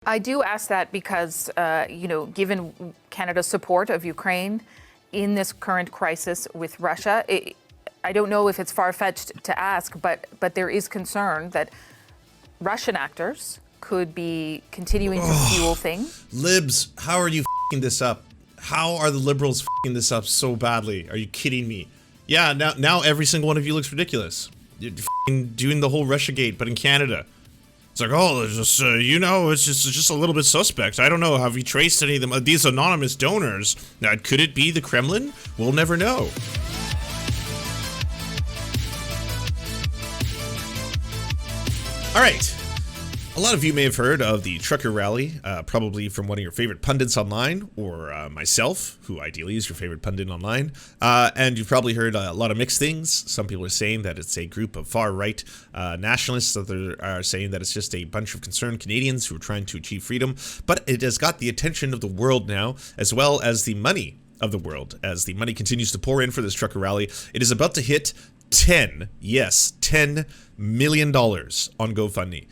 I do ask that because, you know, given Canada's support of Ukraine in this current crisis with Russia, I don't know if it's far-fetched to ask, but there is concern that Russian actors could be continuing to fuel things. Libs, how are you f***ing this up? How are the Liberals f***ing this up so badly? Are you kidding me? Yeah, now every single one of you looks ridiculous. You're f***ing doing the whole Russiagate, but in Canada. It's like, oh, it's just, you know, it's just a little bit suspect. I don't know. Have you traced any of them? These anonymous donors. Now, could it be the Kremlin? We'll never know. All right. A lot of you may have heard of the trucker rally, probably from one of your favorite pundits online, or myself, who ideally is your favorite pundit online. And you've probably heard a lot of mixed things. Some people are saying that it's a group of far-right nationalists. Others are saying that it's just a bunch of concerned Canadians who are trying to achieve freedom. But it has got the attention of the world now, as well as the money of the world. As the money continues to pour in for this trucker rally, it is about to hit $10 million on GoFundMe,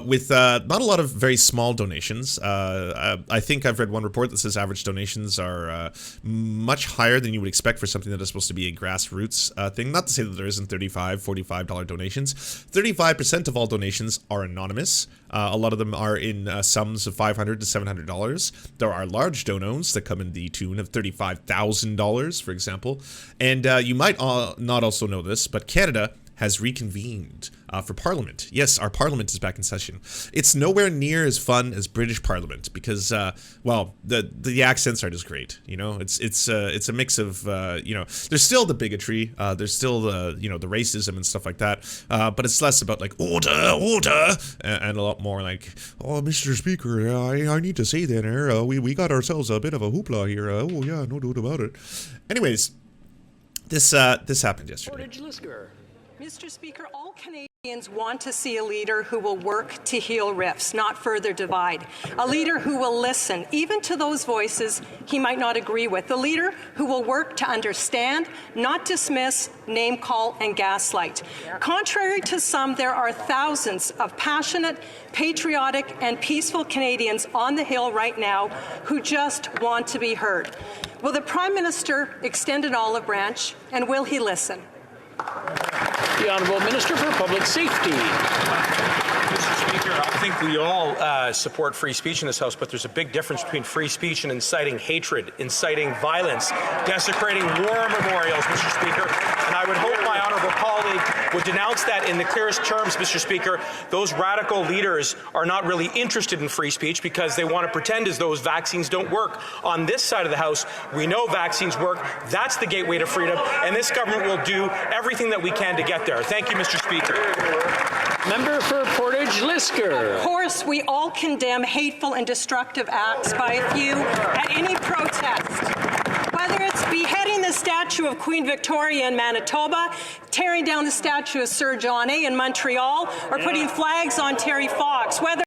with not a lot of very small donations. I think I've read one report that says average donations are much higher than you would expect for something that is supposed to be a grassroots thing. Not to say that there isn't $35, $45 donations. 35% of all donations are anonymous. A lot of them are in sums of $500 to $700. There are large donos that come in the tune of $35,000, for example. And you might not also know this, but Canada has reconvened for Parliament. Yes, our Parliament is back in session. It's nowhere near as fun as British Parliament because, well, the accents are just great. You know, it's a mix of you know, there's still the bigotry, there's still the the racism and stuff like that, but it's less about like order, and a lot more like, oh, Mr. Speaker, I need to say that we got ourselves a bit of a hoopla here. Oh yeah, no doubt about it. Anyways, this happened yesterday. Mr. Speaker, all Canadians want to see a leader who will work to heal rifts, not further divide. A leader who will listen, even to those voices he might not agree with. A leader who will work to understand, not dismiss, name call, and gaslight. Contrary to some, there are thousands of passionate, patriotic, and peaceful Canadians on the Hill right now who just want to be heard. Will the Prime Minister extend an olive branch, and will he listen? The Honourable Minister for Public Safety. Mr. Speaker, I think we all support free speech in this House, but there's a big difference between free speech and inciting hatred, inciting violence, desecrating war memorials, Mr. Speaker. And I would hope my honourable colleague would denounce that in the clearest terms, Mr. Speaker. Those radical leaders are not really interested in free speech because they want to pretend as those vaccines don't work. On this side of the House, we know vaccines work. That's the gateway to freedom, and this government will do everything that we can to get there. Thank you, Mr. Speaker. Member for Portage-Lisker. Of course, we all condemn hateful and destructive acts by a few at any protest. Whether it's beheading the statue of Queen Victoria in Manitoba, tearing down the statue of Sir John A. in Montreal, or putting flags on Terry Fox, whether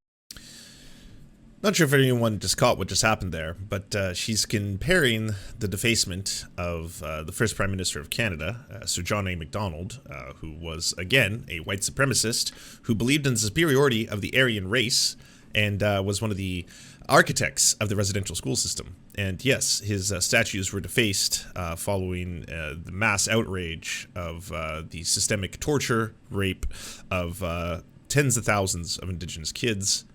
Not sure if anyone just caught what just happened there, but she's comparing the defacement of the first Prime Minister of Canada, Sir John A. Macdonald, who was, again, a white supremacist who believed in the superiority of the Aryan race and was one of the architects of the residential school system. And yes, his statues were defaced following the mass outrage of the systemic torture, rape of tens of thousands of Indigenous kids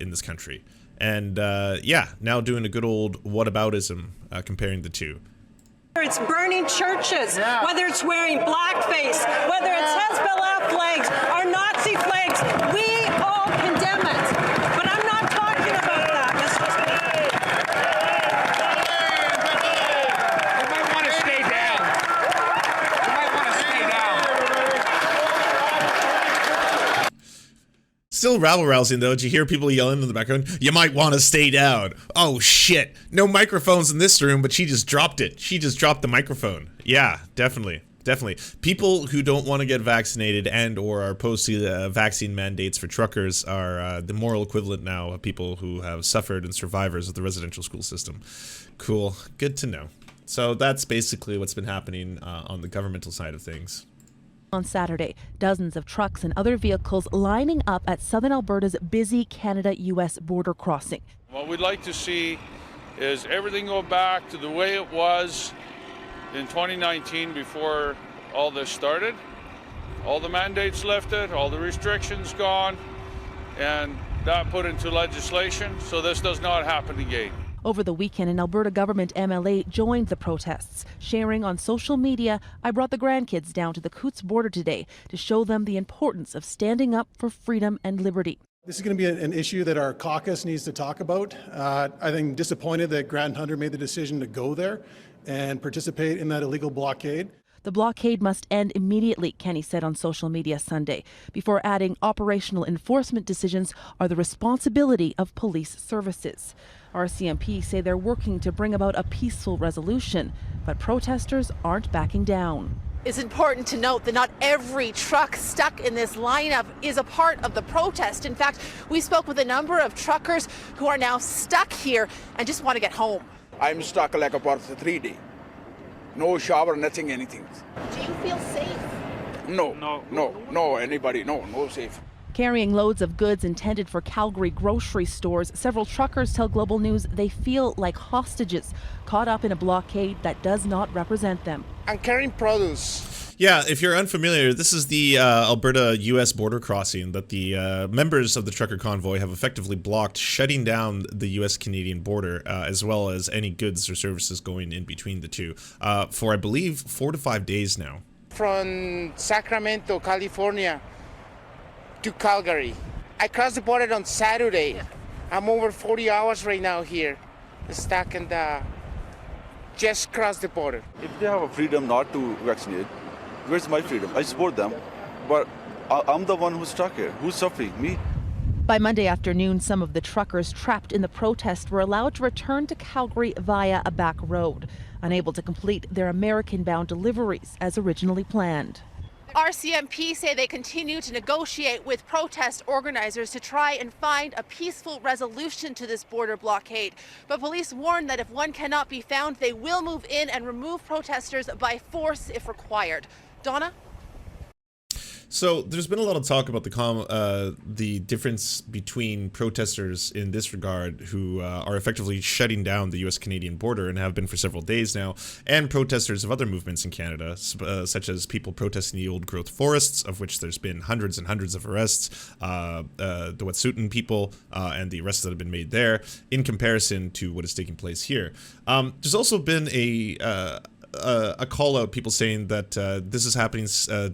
in this country. And yeah, now doing a good old whataboutism comparing the two. Whether it's burning churches, whether it's wearing blackface, whether it's Hezbollah flags or Nazi flags, we all condemn it. But I'm not talking about that, Mr. Speaker. You might want to stay down. You might want to stay down. Still rabble-rousing, though. Did you hear people yelling in the background? You might want to stay down. Oh, shit. No microphones in this room, but she just dropped it. She just dropped the microphone. Yeah, definitely. Definitely. People who don't want to get vaccinated and or are opposed to vaccine mandates for truckers are the moral equivalent now of people who have suffered and survivors of the residential school system. Cool. Good to know. So that's basically what's been happening on the governmental side of things. On Saturday, dozens of trucks and other vehicles lining up at southern Alberta's busy Canada-U.S. border crossing. What we'd like to see is everything go back to the way it was in 2019 before all this started. All the mandates lifted, all the restrictions gone, and that put into legislation so this does not happen again. Over the weekend, an Alberta government MLA joined the protests, sharing on social media, "I brought the grandkids down to the Coutts border today to show them the importance of standing up for freedom and liberty." This is going to be an issue that our caucus needs to talk about. I think disappointed that Grant Hunter made the decision to go there and participate in that illegal blockade. The blockade must end immediately, Kenny said on social media Sunday, before adding operational enforcement decisions are the responsibility of police services. RCMP say they're working to bring about a peaceful resolution, but protesters aren't backing down. It's important to note that not every truck stuck in this lineup is a part of the protest. In fact, we spoke with a number of truckers who are now stuck here and just want to get home. I'm stuck like about 3 days. No shower, nothing, anything. Do you feel safe? No, anybody, no safe. Carrying loads of goods intended for Calgary grocery stores, several truckers tell Global News they feel like hostages caught up in a blockade that does not represent them. I'm carrying produce. Yeah, if you're unfamiliar, this is the Alberta-U.S. border crossing that the members of the trucker convoy have effectively blocked, shutting down the U.S.-Canadian border, as well as any goods or services going in between the two, for, I believe, 4 to 5 days now. From Sacramento, California, to Calgary. I crossed the border on Saturday. I'm over 40 hours right now here, stuck and just crossed the border. If they have a freedom not to vaccinate, where's my freedom? I support them, but I'm the one who's stuck here. Who's suffering? Me? By Monday afternoon, some of the truckers trapped in the protest were allowed to return to Calgary via a back road, unable to complete their American-bound deliveries as originally planned. RCMP say they continue to negotiate with protest organizers to try and find a peaceful resolution to this border blockade. But police warn that if one cannot be found, they will move in and remove protesters by force if required. Donna? So there's been a lot of talk about the difference between protesters in this regard who are effectively shutting down the U.S.-Canadian border and have been for several days now, and protesters of other movements in Canada, such as people protesting the old-growth forests, of which there's been hundreds and hundreds of arrests, the Wet'suwet'en people, and the arrests that have been made there, in comparison to what is taking place here. There's also been a call out, people saying that this is happening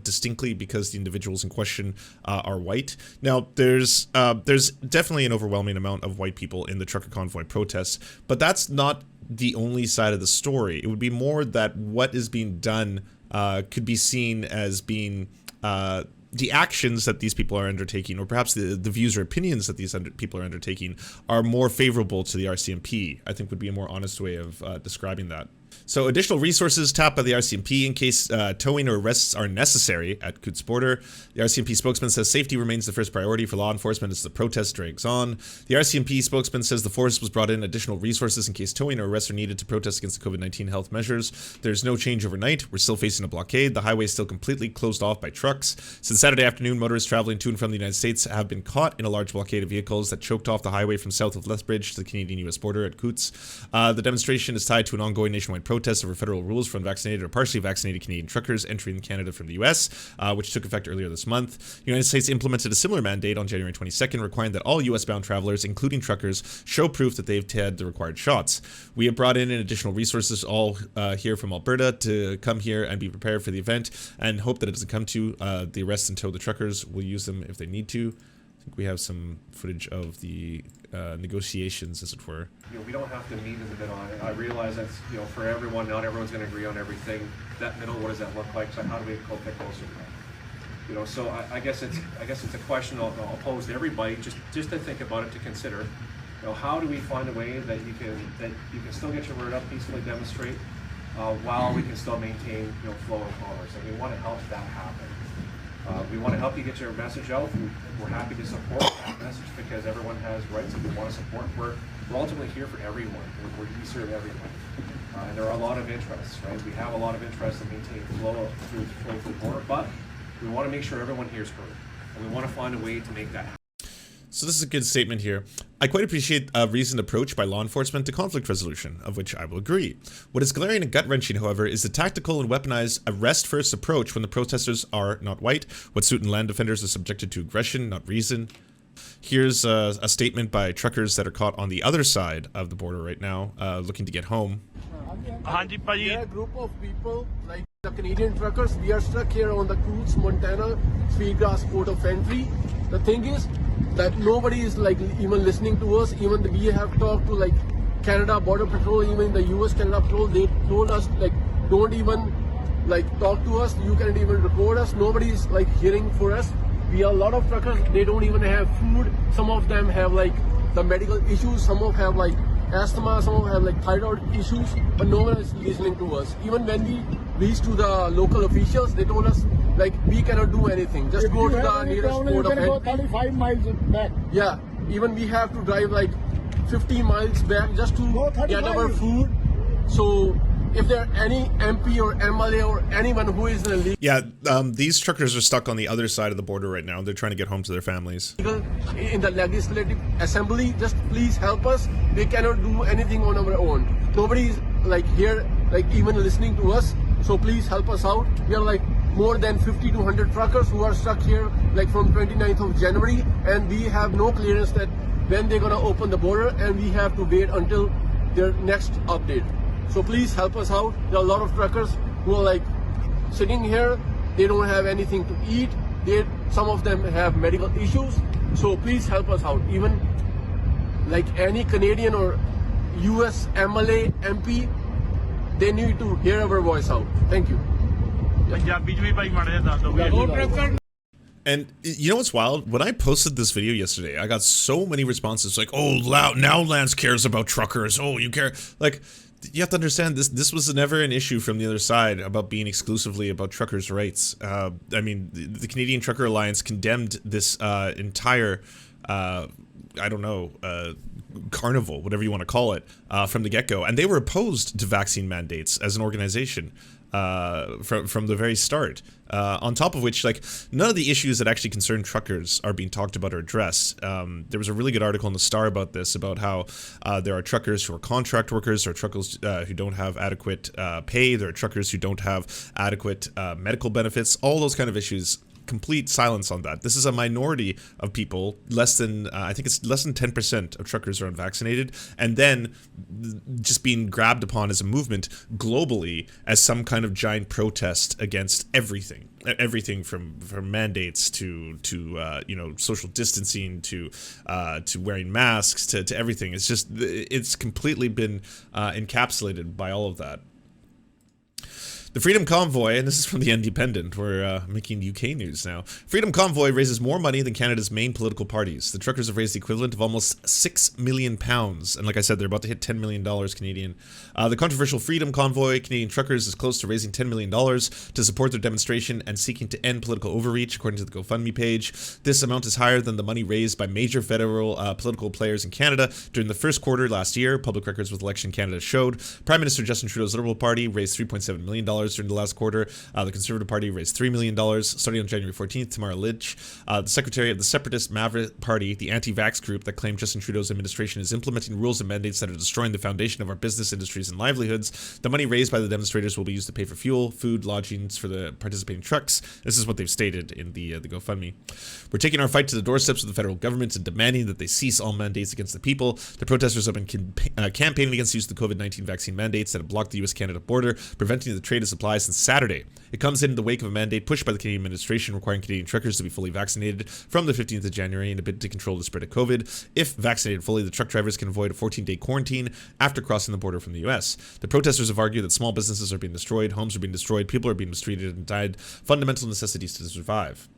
distinctly because the individuals in question are white. Now, there's definitely an overwhelming amount of white people in the trucker convoy protests, but that's not the only side of the story. It would be more that what is being done could be seen as being the actions that these people are undertaking, or perhaps the views or opinions that these people are undertaking, are more favorable to the RCMP, I think would be a more honest way of describing that. So additional resources tapped by the RCMP in case towing or arrests are necessary at Coutts border. The RCMP spokesman says safety remains the first priority for law enforcement as the protest drags on. The RCMP spokesman says the force was brought in additional resources in case towing or arrests are needed to protest against the COVID-19 health measures. There's no change overnight. We're still facing a blockade. The highway is still completely closed off by trucks. Since Saturday afternoon, motorists traveling to and from the United States have been caught in a large blockade of vehicles that choked off the highway from south of Lethbridge to the Canadian-US border at Coutts. The demonstration is tied to an ongoing nationwide protest over federal rules for unvaccinated or partially vaccinated Canadian truckers entering Canada from the U.S., which took effect earlier this month. The United States implemented a similar mandate on January 22nd, requiring that all U.S.-bound travelers, including truckers, show proof that they've had the required shots. We have brought in additional resources all here from Alberta to come here and be prepared for the event, and hope that it doesn't come to the arrest and tow the truckers. We'll use them if they need to. I think we have some footage of the negotiations, as it were. We don't have to meet in the middle. I realize that's, for everyone, not everyone's going to agree on everything. That middle, what does that look like? So how do we get closer to that? So I guess it's a question I'll pose to everybody, just to think about it, to consider. How do we find a way that you can still get your word up, peacefully demonstrate, while we can still maintain flow of commerce, and we want to help that happen. We want to help you get your message out. We're happy to support that message because everyone has rights and we want to support. We're ultimately here for everyone. We serve everyone. And there are a lot of interests, right? We have a lot of interest in maintaining flow through the border, but We want to make sure everyone here is heard, and we want to find a way to make that happen. So this is a good statement here. I quite appreciate a reasoned approach by law enforcement to conflict resolution, of which I will agree. What is glaring and gut-wrenching, however, is the tactical and weaponized arrest-first approach when the protesters are not white, what suit and land defenders are subjected to aggression, not reason. Here's a statement by truckers that are caught on the other side of the border right now, looking to get home. There are a group of people, like the Canadian truckers. We are stuck here on the Coos, Montana, Sweetgrass Port of Entry. The thing is that nobody is like even listening to us. Even we have talked to like Canada Border Patrol, even the US Canada Patrol. They told us like don't even like talk to us. You can't even record us. Nobody is like hearing for us. We are a lot of truckers. They don't even have food. Some of them have like the medical issues. Some of have like asthma. Some of have like thyroid issues. But no one is listening to us. Even when we reached to the local officials, they told us like we cannot do anything. Just go to the nearest port of entry. Go 35 miles back. Yeah, even we have to drive like 50 miles back just to get our food. So if there are any MP or MLA or anyone who is in a legal, Yeah, these truckers are stuck on the other side of the border right now. They're trying to get home to their families. in the legislative assembly, just please help us. We cannot do anything on our own. Nobody is like here, like even listening to us. So please help us out. We are like more than 50 to 100 truckers who are stuck here like from 29th of January, and we have no clearance that when they're gonna open the border, and we have to wait until their next update. So please help us out. There are a lot of truckers who are like sitting here. They don't have anything to eat. Some of them have medical issues. So please help us out. Even like any Canadian or US MLA, MP, they need to hear our voice out. Thank you. And you know what's wild? When I posted this video yesterday, I got so many responses like, "Oh, now Lance cares about truckers. Oh, you care." Like, you have to understand this was never an issue from the other side about being exclusively about truckers' rights. I mean, the Canadian Trucker Alliance condemned this entire carnival, whatever you want to call it, from the get-go, and they were opposed to vaccine mandates as an organization from the very start. On top of which, like, none of the issues that actually concern truckers are being talked about or addressed. There was a really good article in the Star about this, about how there are truckers who are contract workers, there are truckers who don't have adequate pay, there are truckers who don't have adequate medical benefits, all those kind of issues. Complete silence on that. This is a minority of people, less than, I think it's less than 10% of truckers are unvaccinated, and then just being grabbed upon as a movement globally as some kind of giant protest against everything. Everything from mandates to you know, social distancing to wearing masks to everything. It's just, it's completely been encapsulated by all of that. The Freedom Convoy, and this is from the Independent, we're making UK news now. Freedom Convoy raises more money than Canada's main political parties. The truckers have raised the equivalent of almost £6 million. And like I said, they're about to hit $10 million Canadian. The controversial Freedom Convoy, Canadian truckers, is close to raising $10 million to support their demonstration and seeking to end political overreach, according to the GoFundMe page. This amount is higher than the money raised by major federal political players in Canada during the first quarter last year. Public records with Election Canada showed. Prime Minister Justin Trudeau's Liberal Party raised $3.7 million during the last quarter. The Conservative Party raised $3 million. Starting on January 14th, Tamara Lynch, the Secretary of the Separatist Maverick Party, the anti-vax group that claimed Justin Trudeau's administration is implementing rules and mandates that are destroying the foundation of our business industries and livelihoods. The money raised by the demonstrators will be used to pay for fuel, food, lodgings for the participating trucks. This is what they've stated in the GoFundMe. We're taking our fight to the doorsteps of the federal government and demanding that they cease all mandates against the people. The protesters have been campaigning against the use of the COVID-19 vaccine mandates that have blocked the US-Canada border, preventing the trade of supplies since Saturday. It comes in the wake of a mandate pushed by the Canadian administration requiring Canadian truckers to be fully vaccinated from the 15th of January in a bid to control the spread of COVID. If vaccinated fully, the truck drivers can avoid a 14-day quarantine after crossing the border from the US. The protesters have argued that small businesses are being destroyed, homes are being destroyed, people are being mistreated and denied fundamental necessities to survive.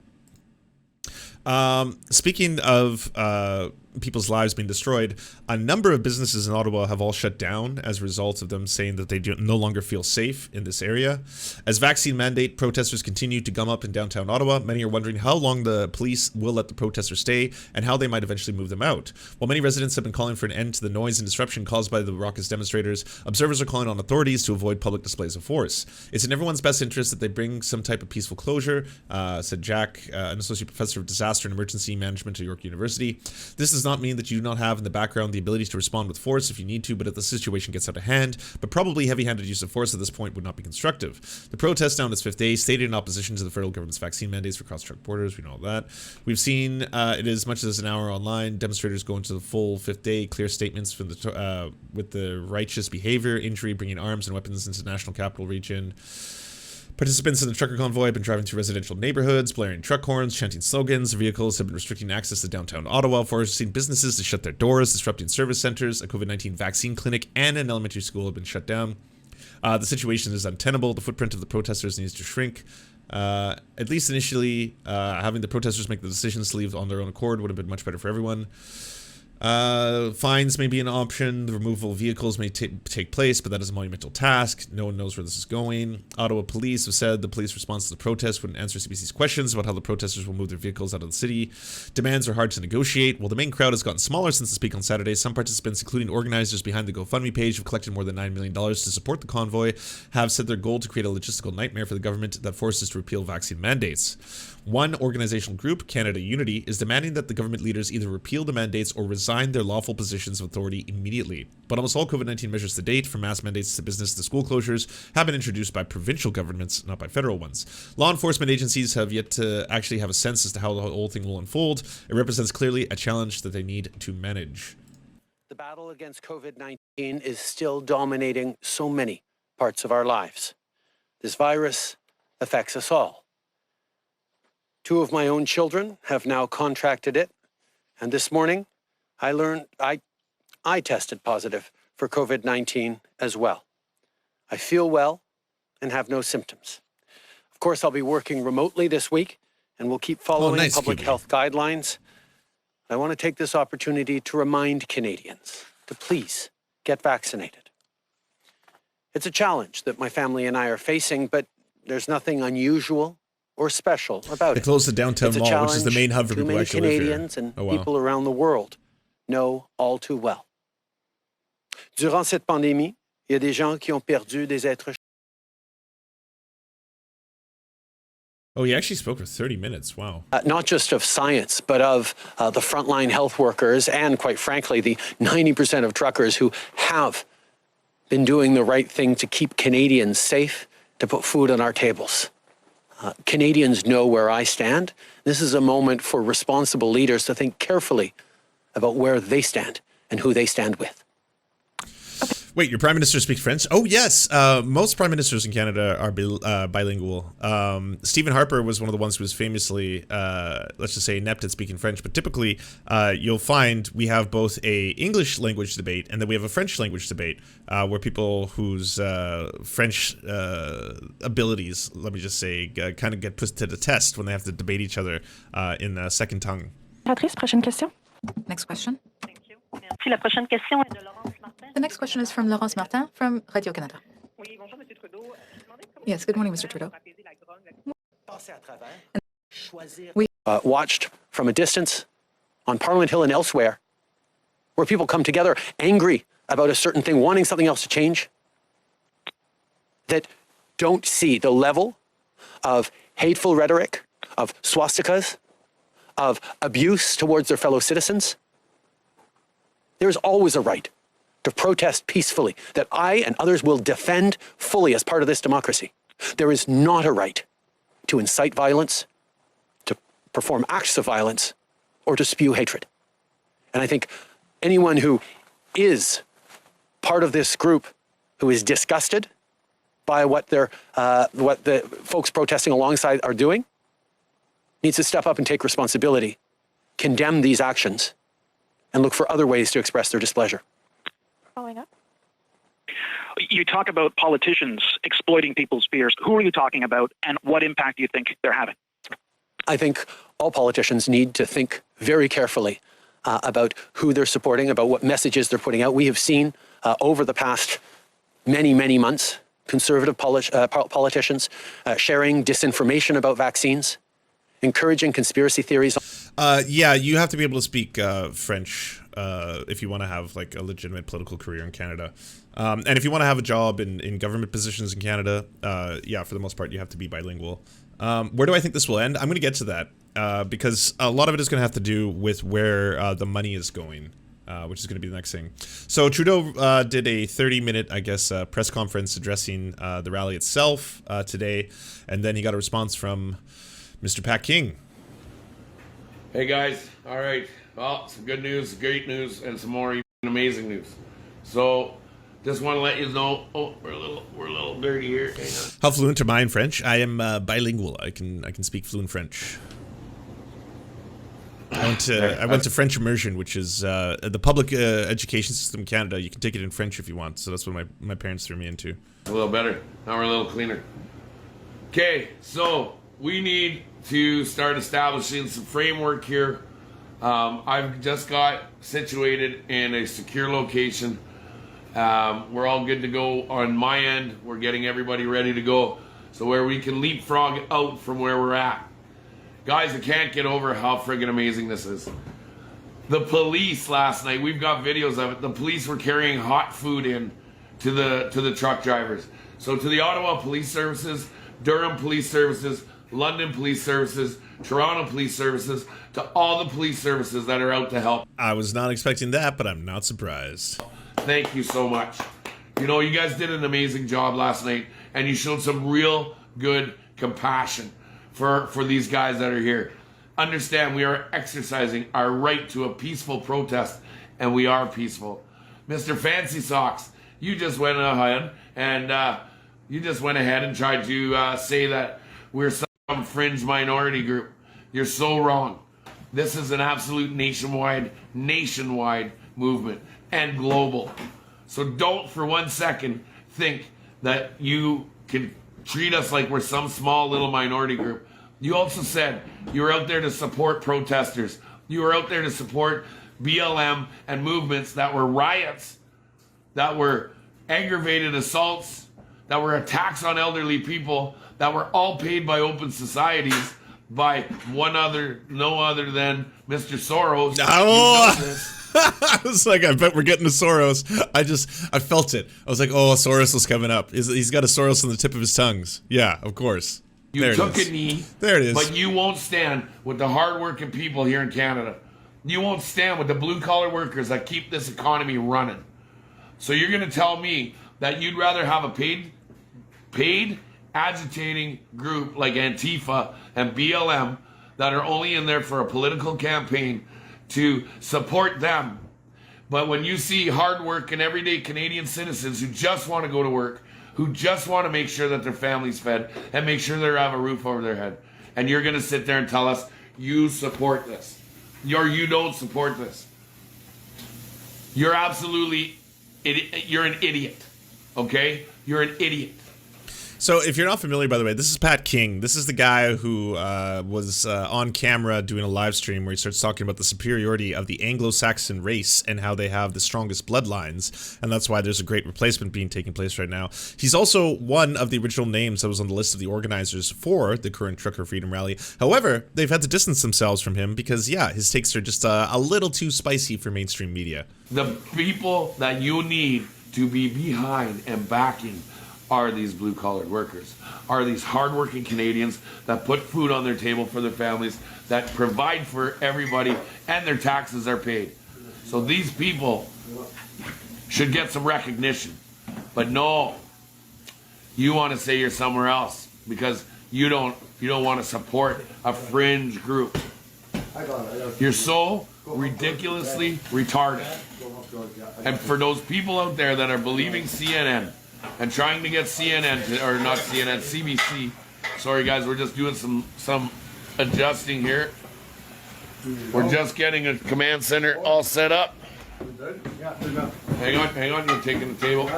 Speaking of people's lives being destroyed. A number of businesses in Ottawa have all shut down as a result of them saying that they no longer feel safe in this area. As vaccine mandate protesters continue to gum up in downtown Ottawa, many are wondering how long the police will let the protesters stay and how they might eventually move them out. While many residents have been calling for an end to the noise and disruption caused by the raucous demonstrators, observers are calling on authorities to avoid public displays of force. It's in everyone's best interest that they bring some type of peaceful closure, said Jack, an associate professor of disaster and emergency management at York University. This does not mean that you do not have in the background the ability to respond with force if you need to, but if the situation gets out of hand, but probably heavy-handed use of force at this point would not be constructive. The protest now on its fifth day stated in opposition to the federal government's vaccine mandates for cross-truck borders. We know all that. We've seen it as much as an hour online. Demonstrators go into the full fifth day, clear statements from the with the righteous behavior, injury, bringing arms and weapons into the national capital region. Participants in the trucker convoy have been driving through residential neighborhoods, blaring truck horns, chanting slogans. Vehicles have been restricting access to downtown Ottawa, forcing businesses to shut their doors, disrupting service centers. A COVID-19 vaccine clinic and an elementary school have been shut down. The situation is untenable. The footprint of the protesters needs to shrink. At least initially, having the protesters make the decisions to leave on their own accord would have been much better for everyone. Fines may be an option. The removal of vehicles may take place, but that is a monumental task. No one knows where this is going. Ottawa police have said the police response to the protest wouldn't answer CBC's questions about how the protesters will move their vehicles out of the city. Demands are hard to negotiate. While the main crowd has gotten smaller since the speak on Saturday, some participants, including organizers behind the GoFundMe page, have collected more than $9 million to support the convoy, have said their goal to create a logistical nightmare for the government that forces to repeal vaccine mandates. One organizational group, Canada Unity, is demanding that the government leaders either repeal the mandates or resign their lawful positions of authority immediately. But almost all COVID-19 measures to date, from mass mandates to business to school closures, have been introduced by provincial governments, not by federal ones. Law enforcement agencies have yet to actually have a sense as to how the whole thing will unfold. It represents clearly a challenge that they need to manage. The battle against COVID-19 is still dominating so many parts of our lives. This virus affects us all. 2 of my own children have now contracted it, and this morning I learned I tested positive for COVID-19 as well. I feel well and have no symptoms. Of course, I'll be working remotely this week, and we'll keep following public health guidelines. I want to take this opportunity to remind Canadians to please get vaccinated. It's a challenge that my family and I are facing, but there's nothing unusual or special about it. They closed the downtown mall, which is the main hub for people who actually live here. Canadians and people around the world know all too well. Durant cette pandémie, il y a des gens qui ont perdu des êtres. Oh, he actually spoke for 30 minutes. Wow. Not just of science, but of the frontline health workers and, quite frankly, the 90% of truckers who have been doing the right thing to keep Canadians safe, to put food on our tables. Canadians know where I stand. This is a moment for responsible leaders to think carefully about where they stand and who they stand with. Wait, your prime minister speaks French? Oh, yes. Most prime ministers in Canada are bilingual. Stephen Harper was one of the ones who was famously, let's just say, inept at speaking French. But typically, you'll find we have both a English language debate and then we have a French language debate where people whose French abilities, let me just say, kind of get put to the test when they have to debate each other in a second tongue. Patrice, prochaine question. Next question. Merci. La prochaine question est de Laurence Martin. The next question is from Laurence Martin from Radio-Canada. Yes, good morning, Mr. Trudeau. We watched from a distance on Parliament Hill and elsewhere where people come together angry about a certain thing, wanting something else to change, that don't see the level of hateful rhetoric, of swastikas, of abuse towards their fellow citizens. There is always a right to protest peacefully that I and others will defend fully as part of this democracy. There is not a right to incite violence, to perform acts of violence, or to spew hatred. And I think anyone who is part of this group who is disgusted by what the folks protesting alongside are doing needs to step up and take responsibility, condemn these actions, and look for other ways to express their displeasure. Following up. You talk about politicians exploiting people's fears. Who are you talking about, and what impact do you think they're having? I think all politicians need to think very carefully about who they're supporting, about what messages they're putting out. We have seen over the past many, many months conservative politicians sharing disinformation about vaccines, encouraging conspiracy theories. Yeah, you have to be able to speak French if you want to have like a legitimate political career in Canada. And if you want to have a job in government positions in Canada, yeah, for the most part, you have to be bilingual. Where do I think this will end? I'm going to get to that because a lot of it is going to have to do with where the money is going. Which is going to be the next thing. So Trudeau did a 30-minute, I guess, press conference addressing the rally itself today, and then he got a response from Mr. Pat King. Hey guys, all right. Well, some good news, great news, and some more amazing news. So, just want to let you know. Oh, we're a little dirty here. Hang on. How fluent am I in French? I am bilingual. I can speak fluent French. I went to French immersion, which is the public education system in Canada. You can take it in French if you want. So that's what my parents threw me into. A little better. Now we're a little cleaner. Okay, so we need to start establishing some framework here. I've just got situated in a secure location. We're all good to go on my end. We're getting everybody ready to go. So where we can leapfrog out from where we're at. Guys, I can't get over how friggin' amazing this is. The police last night, we've got videos of it. The police were carrying hot food in to the truck drivers. So to the Ottawa Police Services, Durham Police Services, London Police Services, Toronto Police Services, to all the police services that are out to help. I was not expecting that, but I'm not surprised. Thank you so much. You know, you guys did an amazing job last night, and you showed some real good compassion for these guys that are here. Understand, we are exercising our right to a peaceful protest, and we are peaceful. Mr. Fancy Socks, you just went ahead and tried to say that we're some fringe minority group. You're so wrong. This is an absolute nationwide movement and global. So don't for 1 second think that you can treat us like we're some small little minority group. You also said you were out there to support protesters. You were out there to support BLM and movements that were riots, that were aggravated assaults, that were attacks on elderly people, that were all paid by open societies by no other than Mr. Soros. I was like, I bet we're getting to Soros. I felt it. I was like, oh, Soros is coming up. He's got a Soros on the tip of his tongues. Yeah, of course. You took a knee. There it is. But you won't stand with the hardworking people here in Canada. You won't stand with the blue-collar workers that keep this economy running. So you're going to tell me that you'd rather have a paid agitating group like Antifa and BLM that are only in there for a political campaign to support them. But when you see hardworking everyday Canadian citizens who just want to go to work, who just want to make sure that their family's fed and make sure they have a roof over their head, and you're going to sit there and tell us you support this, or you don't support this, you're absolutely, you're an idiot, okay? You're an idiot. So if you're not familiar, by the way, this is Pat King. This is the guy who was on camera doing a live stream where he starts talking about the superiority of the Anglo-Saxon race and how they have the strongest bloodlines, and that's why there's a great replacement being taking place right now. He's also one of the original names that was on the list of the organizers for the current Trucker Freedom Rally. However, they've had to distance themselves from him because, yeah, his takes are just a little too spicy for mainstream media. The people that you need to be behind and backing are these blue-collar workers, are these hardworking Canadians that put food on their table for their families, that provide for everybody, and their taxes are paid. So these people should get some recognition. But no, you want to say you're somewhere else because you don't want to support a fringe group. You're so ridiculously retarded. And for those people out there that are believing CNN and trying to get CBC. Sorry guys, we're just doing some adjusting here. We're just getting a command center all set up. Hang on, you're taking the table.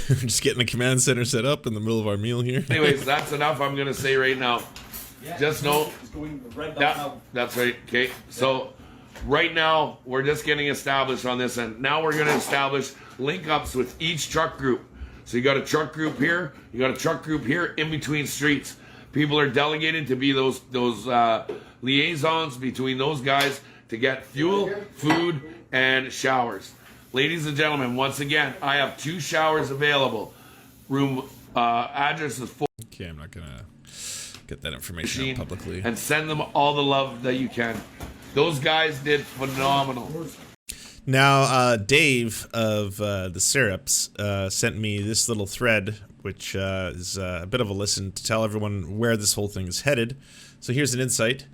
We're just getting a command center set up in the middle of our meal here. Anyways, that's enough I'm gonna say right now. Just know that's right, okay. So Right now, we're just getting established on this, and now we're going to establish link-ups with each truck group. So you got a truck group here, you got a truck group here in between streets. People are delegated to be those liaisons between those guys to get fuel, food, and showers. Ladies and gentlemen, once again, I have 2 showers available. Room address is 4. Okay, I'm not gonna get that information out publicly. And send them all the love that you can. Those guys did phenomenal. Now, Dave of the Serfs sent me this little thread, which is a bit of a listen to tell everyone where this whole thing is headed. So here's an insight.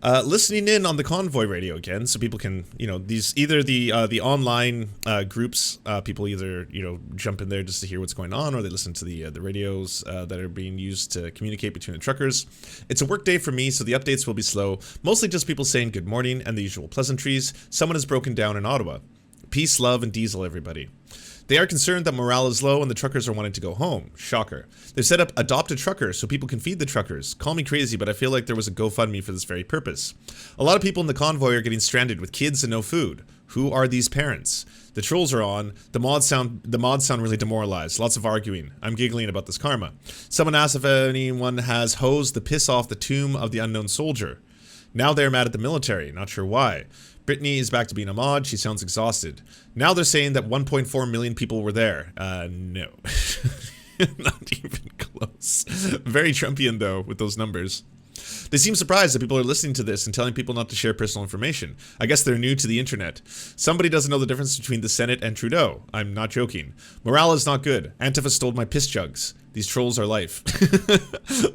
Listening in on the Convoy radio again, so people can, you know, either the online groups, people either, you know, jump in there just to hear what's going on, or they listen to the radios that are being used to communicate between the truckers. It's a work day for me, so the updates will be slow. Mostly just people saying good morning and the usual pleasantries. Someone has broken down in Ottawa. Peace, love, and diesel, everybody. They are concerned that morale is low and the truckers are wanting to go home. Shocker. They've set up Adopt a Trucker so people can feed the truckers. Call me crazy, but I feel like there was a GoFundMe for this very purpose. A lot of people in the convoy are getting stranded with kids and no food. Who are these parents? The trolls are on. The mods sound really demoralized. Lots of arguing. I'm giggling about this karma. Someone asked if anyone has hosed the piss off the tomb of the unknown soldier. Now they're mad at the military. Not sure why. Brittany is back to being a mod. She sounds exhausted. Now they're saying that 1.4 million people were there. No. Not even close. Very Trumpian, though, with those numbers. They seem surprised that people are listening to this and telling people not to share personal information. I guess they're new to the internet. Somebody doesn't know the difference between the Senate and Trudeau. I'm not joking. Morale is not good. Antifa stole my piss jugs. These trolls are life.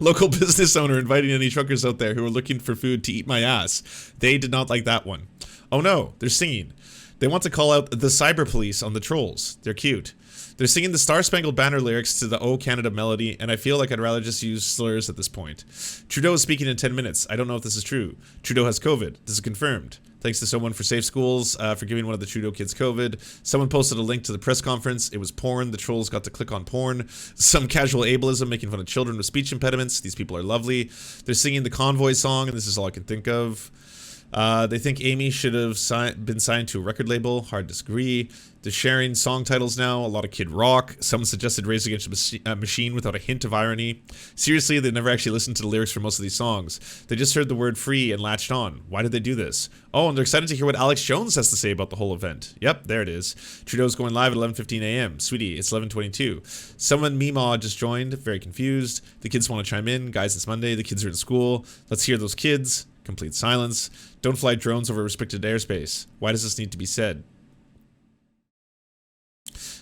Local business owner inviting any truckers out there who are looking for food to eat my ass. They did not like that one. Oh no, they're singing. They want to call out the cyber police on the trolls. They're cute. They're singing the Star Spangled Banner lyrics to the Oh Canada melody, and I feel like I'd rather just use slurs at this point. Trudeau is speaking in 10 minutes. I don't know if this is true. Trudeau has COVID. This is confirmed. Thanks to someone for Safe Schools for giving one of the Trudeau kids COVID. Someone posted a link to the press conference. It was porn. The trolls got to click on porn. Some casual ableism making fun of children with speech impediments. These people are lovely. They're singing the Convoy song, and this is all I can think of. They think Amy should have been signed to a record label. Hard to disagree. They're sharing song titles now. A lot of Kid Rock. Someone suggested Rage Against a Machine without a hint of irony. Seriously, they never actually listened to the lyrics for most of these songs. They just heard the word free and latched on. Why did they do this? Oh, and they're excited to hear what Alex Jones has to say about the whole event. Yep, there it is. Trudeau's going live at 11:15 a.m. Sweetie, it's 11:22. Someone, Meemaw, just joined. Very confused. The kids want to chime in. Guys, it's Monday. The kids are in school. Let's hear those kids. Complete silence. Don't fly drones over restricted airspace. Why does this need to be said?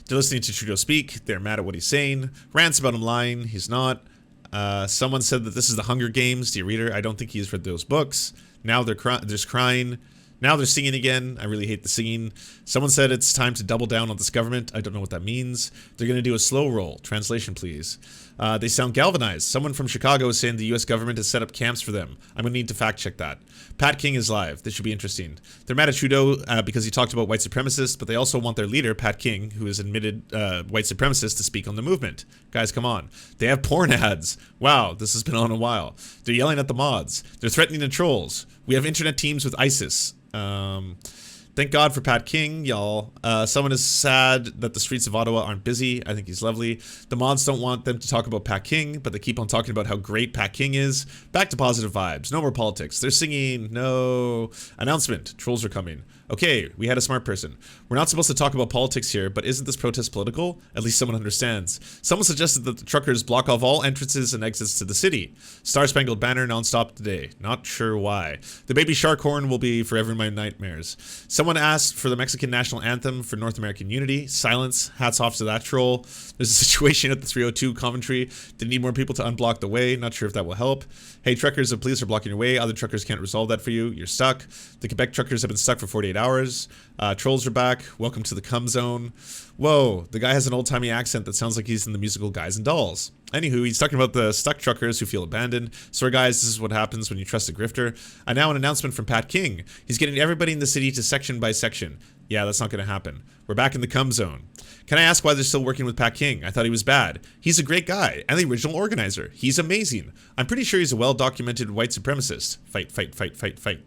They're listening to Trudeau speak. They're mad at what he's saying. Rants about him lying. He's not. Someone said that this is the Hunger Games. Dear reader, I don't think he's read those books. Now there's crying. Now they're singing again. I really hate the singing. Someone said it's time to double down on this government. I don't know what that means. They're going to do a slow roll. Translation, please. They sound galvanized. Someone from Chicago is saying the U.S. government has set up camps for them. I'm going to need to fact check that. Pat King is live. This should be interesting. They're mad at Trudeau because he talked about white supremacists, but they also want their leader, Pat King, who is admitted white supremacist, to speak on the movement. Guys, come on. They have porn ads. Wow, this has been on a while. They're yelling at the mods. They're threatening the trolls. We have internet teams with ISIS. Thank God for Pat King, y'all. Someone is sad that the streets of Ottawa aren't busy. I think he's lovely. The mods don't want them to talk about Pat King, but they keep on talking about how great Pat King is. Back to positive vibes. No more politics. They're singing, no. Announcement. Trolls are coming. Okay, we had a smart person. We're not supposed to talk about politics here, but isn't this protest political? At least someone understands. Someone suggested that the truckers block off all entrances and exits to the city. Star Spangled Banner nonstop today. Not sure why. The baby shark horn will be forever in my nightmares. Someone asked for the Mexican national anthem for North American unity. Silence. Hats off to that troll. There's a situation at the 302 Coventry. They need more people to unblock the way. Not sure if that will help. Hey, truckers, the police are blocking your way. Other truckers can't resolve that for you. You're stuck. The Quebec truckers have been stuck for 48 hours. Trolls are back. Welcome to the cum zone. Whoa, the guy has an old-timey accent that sounds like he's in the musical Guys and Dolls. Anywho, he's talking about the stuck truckers who feel abandoned. Sorry guys, this is what happens when you trust a grifter. And now an announcement from Pat King. He's getting everybody in the city to section by section. Yeah, that's not going to happen. We're back in the cum zone. Can I ask why they're still working with Pat King? I thought he was bad. He's a great guy and the original organizer. He's amazing. I'm pretty sure he's a well-documented white supremacist. Fight, fight, fight, fight, fight.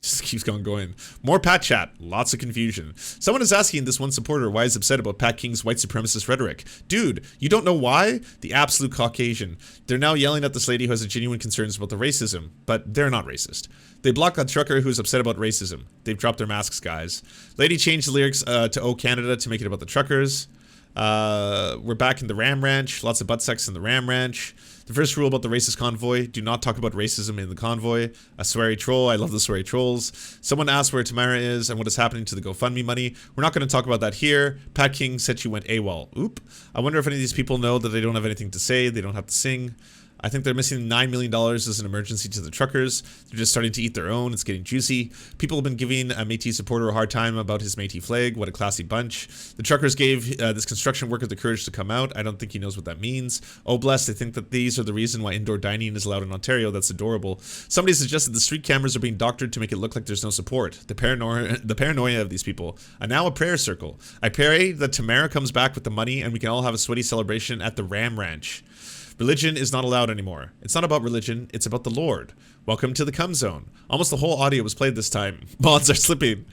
Just keeps going. More Pat chat. Lots of confusion. Someone is asking this one supporter why he's upset about Pat King's white supremacist rhetoric. Dude, you don't know why? The absolute Caucasian. They're now yelling at this lady who has genuine concerns about the racism, but they're not racist. They blocked a trucker who's upset about racism. They've dropped their masks, guys. Lady changed the lyrics to "Oh Canada" to make it about the truckers. We're back in the Ram Ranch. Lots of butt sex in the Ram Ranch. The first rule about the racist convoy, do not talk about racism in the convoy. A sweary troll, I love the sweary trolls. Someone asked where Tamara is and what is happening to the GoFundMe money. We're not going to talk about that here. Pat King said she went AWOL. Oop. I wonder if any of these people know that they don't have anything to say, they don't have to sing. I think they're missing $9 million as an emergency to the truckers. They're just starting to eat their own. It's getting juicy. People have been giving a Métis supporter a hard time about his Métis flag. What a classy bunch. The truckers gave this construction worker the courage to come out. I don't think he knows what that means. Oh, bless. They think that these are the reason why indoor dining is allowed in Ontario. That's adorable. Somebody suggested the street cameras are being doctored to make it look like there's no support. The paranoia of these people. And now a prayer circle. I pray that Tamara comes back with the money and we can all have a sweaty celebration at the Ram Ranch. Religion is not allowed anymore. It's not about religion, it's about the Lord. Welcome to the Cum Zone. Almost the whole audio was played this time. Mods are slipping.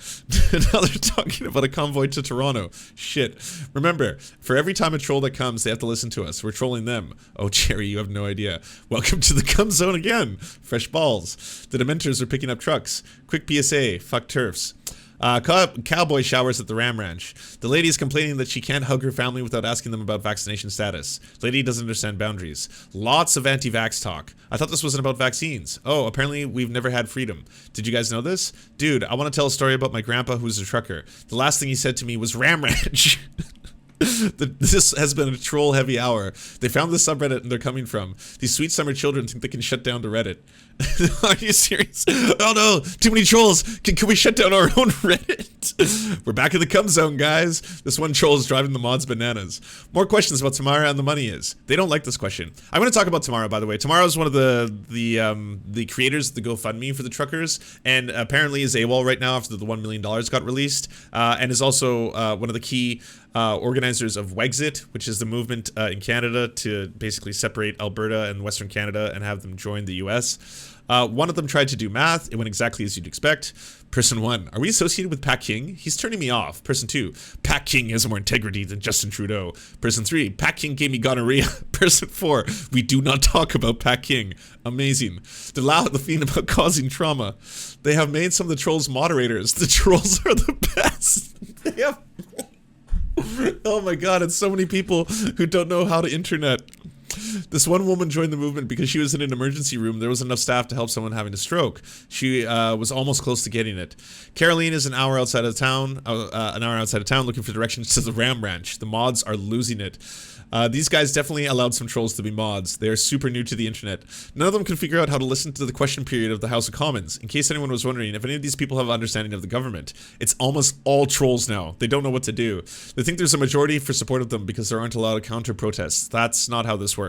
Now they're talking about a convoy to Toronto. Shit. Remember, for every time a troll that comes, they have to listen to us. We're trolling them. Oh, Cherry, you have no idea. Welcome to the Cum Zone again. Fresh balls. The Dementors are picking up trucks. Quick PSA. Fuck TERFs. Cowboy showers at the Ram Ranch. The lady is complaining that she can't hug her family without asking them about vaccination status. Lady doesn't understand boundaries. Lots of anti-vax talk. I thought this wasn't about vaccines. Oh, apparently we've never had freedom. Did you guys know this? Dude, I want to tell a story about my grandpa who's a trucker. The last thing he said to me was Ram Ranch. This has been a troll-heavy hour. They found the subreddit and they're coming from. These sweet summer children think they can shut down the Reddit. Are you serious? Oh no, too many trolls. Can we shut down our own Reddit? We're back in the Cum Zone, guys. This one troll is driving the mods bananas. More questions about Tamara and the money is. They don't like this question. I'm going to talk about Tamara, by the way. Tamara is one of the creators of the GoFundMe for the truckers, and apparently is AWOL right now after the $1 million got released, and is also one of the key organizers of Wexit, which is the movement in Canada to basically separate Alberta and Western Canada and have them join the US. One of them tried to do math. It went exactly as you'd expect. Person 1, are we associated with Pat King? He's turning me off. Person 2, Pat King has more integrity than Justin Trudeau. Person 3, Pat King gave me gonorrhea. Person 4, we do not talk about Pat King. Amazing. They're loud the fiend about causing trauma. They have made some of the trolls moderators. The trolls are the best. They have... Oh my god, it's so many people who don't know how to internet. This one woman joined the movement because she was in an emergency room. There was enough staff to help someone having a stroke. She was almost close to getting it. Caroline is an hour outside of town, looking for directions to the Ram Ranch. The mods are losing it. These guys definitely allowed some trolls to be mods. They're super new to the internet. None of them can figure out how to listen to the question period of the House of Commons. In case anyone was wondering, if any of these people have understanding of the government, it's almost all trolls now. They don't know what to do. They think there's a majority for support of them because there aren't a lot of counter protests. That's not how this works.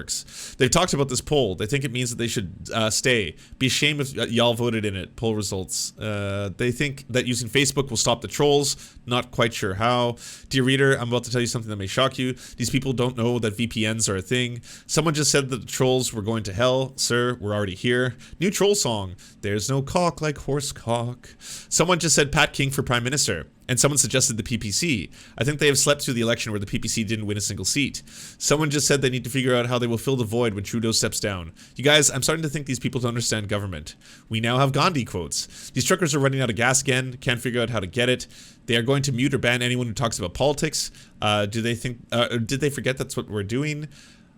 They've talked about this poll. They think it means that they should stay. Be ashamed if y'all voted in it. Poll results. They think that using Facebook will stop the trolls. Not quite sure how. Dear reader, I'm about to tell you something that may shock you. These people don't know that VPNs are a thing. Someone just said that the trolls were going to hell. Sir, we're already here. New troll song. There's no cock like horse cock. Someone just said Pat King for Prime Minister. And someone suggested the PPC. I think they have slept through the election where the PPC didn't win a single seat. Someone just said they need to figure out how they will fill the void when Trudeau steps down. You guys, I'm starting to think these people don't understand government. We now have Gandhi quotes. These truckers are running out of gas again, can't figure out how to get it. They are going to mute or ban anyone who talks about politics. Did they forget that's what we're doing?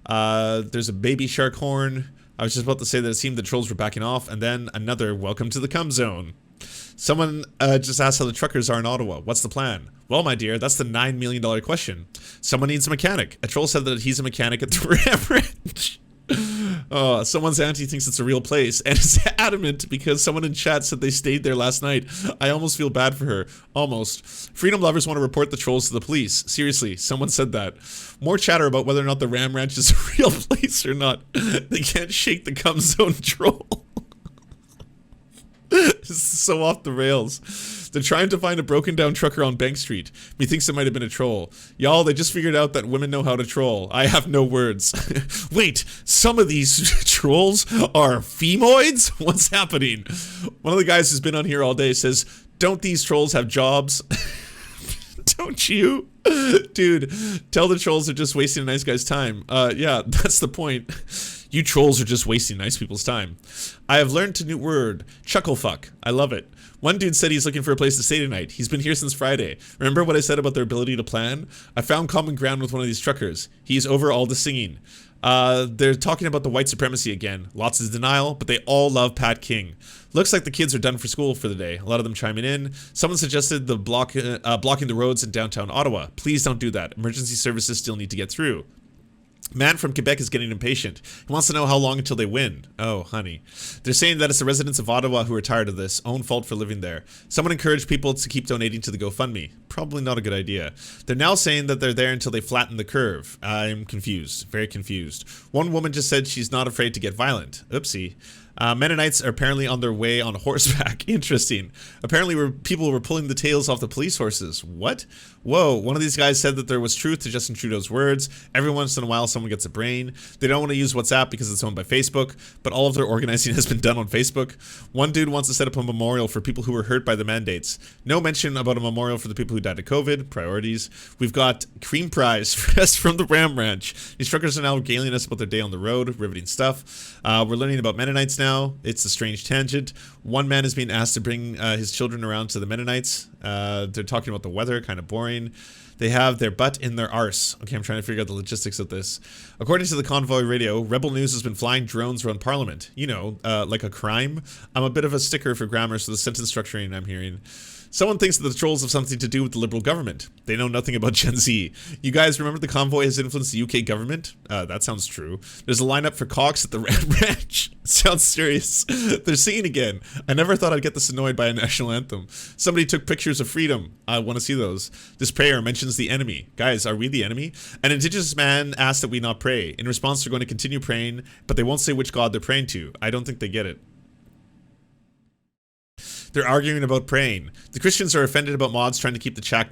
There's a baby shark horn. I was just about to say that it seemed the trolls were backing off, and then another welcome to the Cum Zone. Someone just asked how the truckers are in Ottawa. What's the plan? Well, my dear, that's the $9 million question. Someone needs a mechanic. A troll said that he's a mechanic at the Ram Ranch. Someone's auntie thinks it's a real place and is adamant because someone in chat said they stayed there last night. I almost feel bad for her. Almost. Freedom lovers want to report the trolls to the police. Seriously, someone said that. More chatter about whether or not the Ram Ranch is a real place or not. They can't shake the Cum Zone troll. This is so off the rails. They're trying to find a broken down trucker on Bank Street. Methinks it might have been a troll. Y'all, they just figured out that women know how to troll. I have no words. Wait, some of these trolls are femoids? What's happening? One of the guys who's been on here all day says, don't these trolls have jobs? Don't you? Dude, tell the trolls they're just wasting a nice guy's time. Yeah, that's the point. You trolls are just wasting nice people's time. I have learned a new word, chucklefuck. I love it. One dude said he's looking for a place to stay tonight. He's been here since Friday. Remember what I said about their ability to plan? I found common ground with one of these truckers. He's over all the singing. They're talking about the white supremacy again. Lots of denial, but they all love Pat King. Looks like the kids are done for school for the day. A lot of them chiming in. Someone suggested the blocking the roads in downtown Ottawa. Please don't do that. Emergency services still need to get through. Man from Quebec is getting impatient. He wants to know how long until they win. Oh, honey. They're saying that it's the residents of Ottawa who are tired of this. Own fault for living there. Someone encouraged people to keep donating to the GoFundMe. Probably not a good idea. They're now saying that they're there until they flatten the curve. I'm confused. Very confused. One woman just said she's not afraid to get violent. Oopsie. Mennonites are apparently on their way on horseback. Interesting. Apparently people were pulling the tails off the police horses. What? Whoa, one of these guys said that there was truth to Justin Trudeau's words. Every once in a while someone gets a brain. They don't want to use WhatsApp because it's owned by Facebook, but all of their organizing has been done on Facebook. One dude wants to set up a memorial for people who were hurt by the mandates. No mention about a memorial for the people who died of COVID. Priorities. We've got cream pies from the Ram Ranch. These truckers are now regaling us about their day on the road. Riveting stuff. We're learning about Mennonites now. It's a strange tangent. One man is being asked to bring his children around to the Mennonites. They're talking about the weather, kind of boring. They have their butt in their arse. Okay, I'm trying to figure out the logistics of this. According to the Convoy radio, Rebel News has been flying drones around Parliament. You know, like a crime. I'm a bit of a sticker for grammar, so the sentence structuring I'm hearing. Someone thinks that the trolls have something to do with the Liberal government. They know nothing about Gen Z. You guys remember the Convoy has influenced the UK government? That sounds true. There's a lineup for Cox at the Ram Ranch. Sounds serious. They're singing again. I never thought I'd get this annoyed by a national anthem. Somebody took pictures of freedom. I want to see those. This prayer mentions the enemy. Guys, are we the enemy? An Indigenous man asked that we not pray. In response, they're going to continue praying, but they won't say which God they're praying to. I don't think they get it. They're arguing about praying. The Christians are offended about mods trying to keep the chat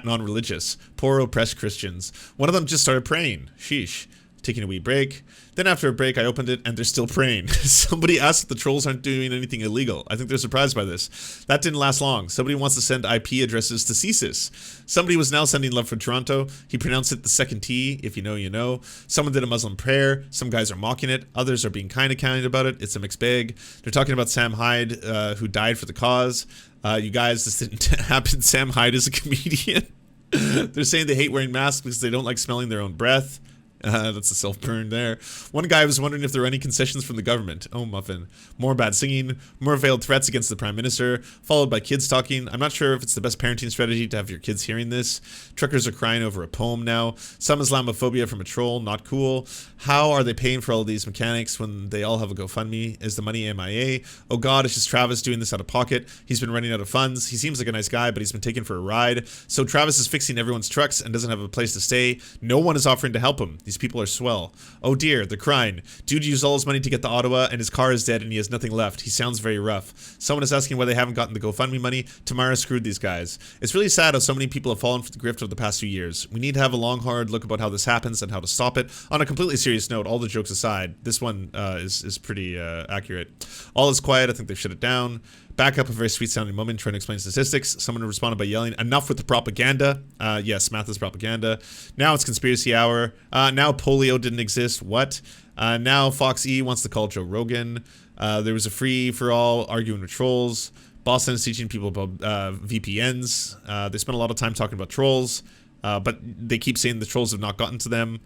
non-religious. Poor oppressed Christians. One of them just started praying. Sheesh. Taking a wee break. Then after a break, I opened it and they're still praying. Somebody asked if the trolls aren't doing anything illegal. I think they're surprised by this. That didn't last long. Somebody wants to send IP addresses to CSIS. Somebody was now sending love for Toronto. He pronounced it the second T. If you know, you know. Someone did a Muslim prayer. Some guys are mocking it. Others are being kind about it. It's a mixed bag. They're talking about Sam Hyde, who died for the cause. You guys, this didn't happen. Sam Hyde is a comedian. They're saying they hate wearing masks because they don't like smelling their own breath. That's a self-burn there. One guy was wondering if there were any concessions from the government. Oh, muffin. More bad singing, more veiled threats against the Prime Minister, followed by kids talking. I'm not sure if it's the best parenting strategy to have your kids hearing this. Truckers are crying over a poem now. Some Islamophobia from a troll, not cool. How are they paying for all of these mechanics when they all have a GoFundMe? Is the money MIA? Oh God, it's just Travis doing this out of pocket. He's been running out of funds. He seems like a nice guy, but he's been taken for a ride. So Travis is fixing everyone's trucks and doesn't have a place to stay. No one is offering to help him. These people are swell. Oh dear, they're crying. Dude used all his money to get to Ottawa and his car is dead and he has nothing left. He sounds very rough. Someone is asking why they haven't gotten the GoFundMe money. Tamara screwed these guys. It's really sad how so many people have fallen for the grift of the past few years. We need to have a long, hard look about how this happens and how to stop it. On a completely serious note, all the jokes aside, this one is pretty accurate. All is quiet. I think they've shut it down. Back up a very sweet sounding woman trying to explain statistics. Someone responded by yelling, enough with the propaganda. Yes, math is propaganda. Now it's conspiracy hour. Now polio didn't exist. What? Now Fox E wants to call Joe Rogan. There was a free for all arguing with trolls. Boston is teaching people about VPNs. They spent a lot of time talking about trolls, but they keep saying the trolls have not gotten to them.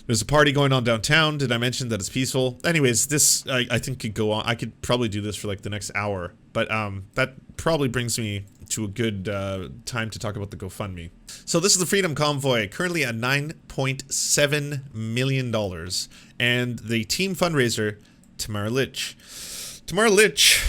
There's a party going on downtown. Did I mention that it's peaceful? Anyways, this I think could go on. I could probably do this for like the next hour, but that probably brings me to a good time to talk about the GoFundMe. So this is the Freedom Convoy, currently at $9.7 million, and the team fundraiser, Tamara Lich. Tamara Lich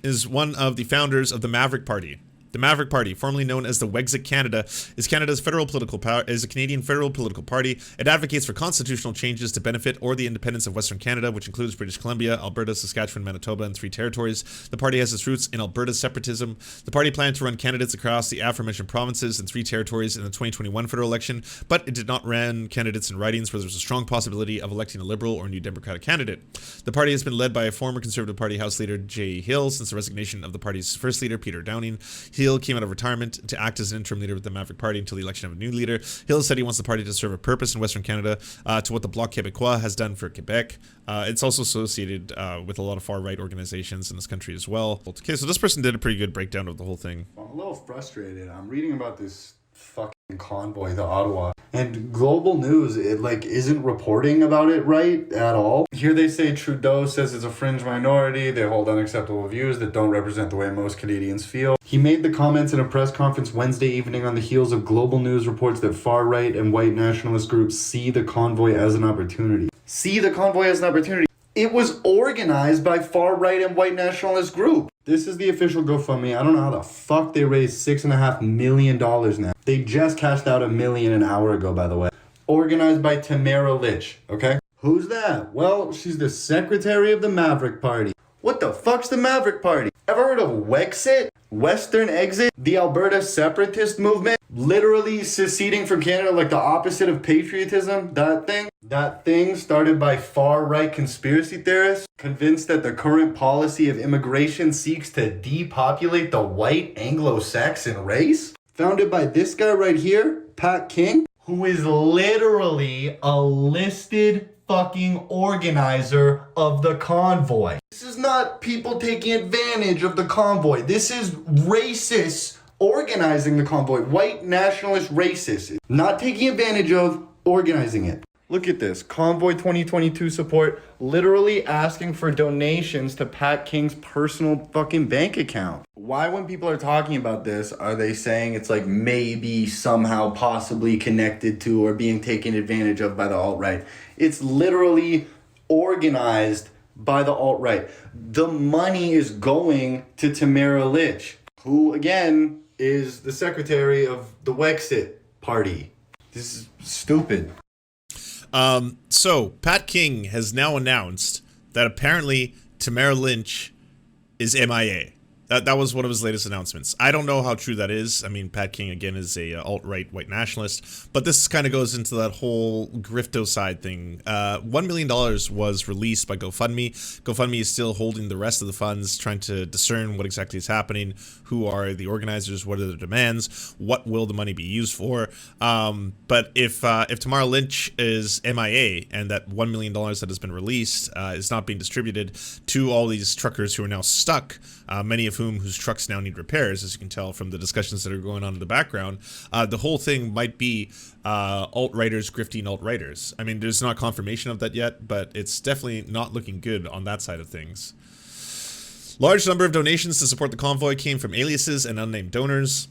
is one of the founders of the Maverick Party. The Maverick Party, formerly known as the Wexit Canada, is Canada's federal political is a Canadian federal political party. It advocates for constitutional changes to benefit or the independence of Western Canada, which includes British Columbia, Alberta, Saskatchewan, Manitoba, and 3 territories. The party has its roots in Alberta's separatism. The party planned to run candidates across the aforementioned provinces and 3 territories in the 2021 federal election, but it did not run candidates in ridings where there was a strong possibility of electing a Liberal or New Democratic candidate. The party has been led by a former Conservative Party House leader, Jay Hill, since the resignation of the party's first leader, Peter Downing. Hill came out of retirement to act as an interim leader with the Maverick Party until the election of a new leader. Hill said he wants the party to serve a purpose in Western Canada to what the Bloc Québécois has done for Quebec. It's also associated with a lot of far-right organizations in this country as well. Okay, so this person did a pretty good breakdown of the whole thing. I'm a little frustrated. I'm reading about this fucking convoy to Ottawa, and Global News isn't reporting about it right at all. Here they say Trudeau says it's a fringe minority, they hold unacceptable views that don't represent the way most Canadians feel. He made the comments in a press conference Wednesday evening on the heels of Global News reports that far-right and white nationalist groups see the convoy as an opportunity. See the convoy as an opportunity. It was organized by far-right and white nationalist group. This is the official GoFundMe. I don't know how the fuck they raised $6.5 million now. They just cashed out $1 million an hour ago, by the way. Organized by Tamara Lich, okay? Who's that? Well, she's the secretary of the Maverick Party. What the fuck's the Maverick Party? Ever heard of Wexit? Western Exit? The Alberta Separatist movement? Literally seceding from Canada, like the opposite of patriotism? That thing started by far-right conspiracy theorists convinced that the current policy of immigration seeks to depopulate the white Anglo-Saxon race? Founded by this guy right here, Pat King, who is literally a listed fucking organizer of the convoy. This is not people taking advantage of the convoy. This is racists organizing the convoy. White nationalist racists. Not taking advantage of, organizing it. Look at this. Convoy 2022 support literally asking for donations to Pat King's personal fucking bank account. Why, when people are talking about this, are they saying it's like maybe somehow possibly connected to or being taken advantage of by the alt-right? It's literally organized by the alt-right. The money is going to Tamara Lich, who again is the secretary of the Wexit Party. This is stupid. So Pat King has now announced that apparently Tamara Lich is MIA. That was one of his latest announcements. I don't know how true that is. I mean, Pat King, again, is a alt-right white nationalist. But this kind of goes into that whole grifto side thing. $1 million was released by GoFundMe. GoFundMe is still holding the rest of the funds, trying to discern what exactly is happening, who are the organizers, what are their demands, what will the money be used for. But if Tamara Lich is MIA and that $1 million that has been released is not being distributed to all these truckers who are now stuck, many of whose trucks now need repairs, as you can tell from the discussions that are going on in the background, the whole thing might be alt-righters grifting alt-righters. I mean, there's not confirmation of that yet, but it's definitely not looking good on that side of things. Large number of donations to support the convoy came from aliases and unnamed donors.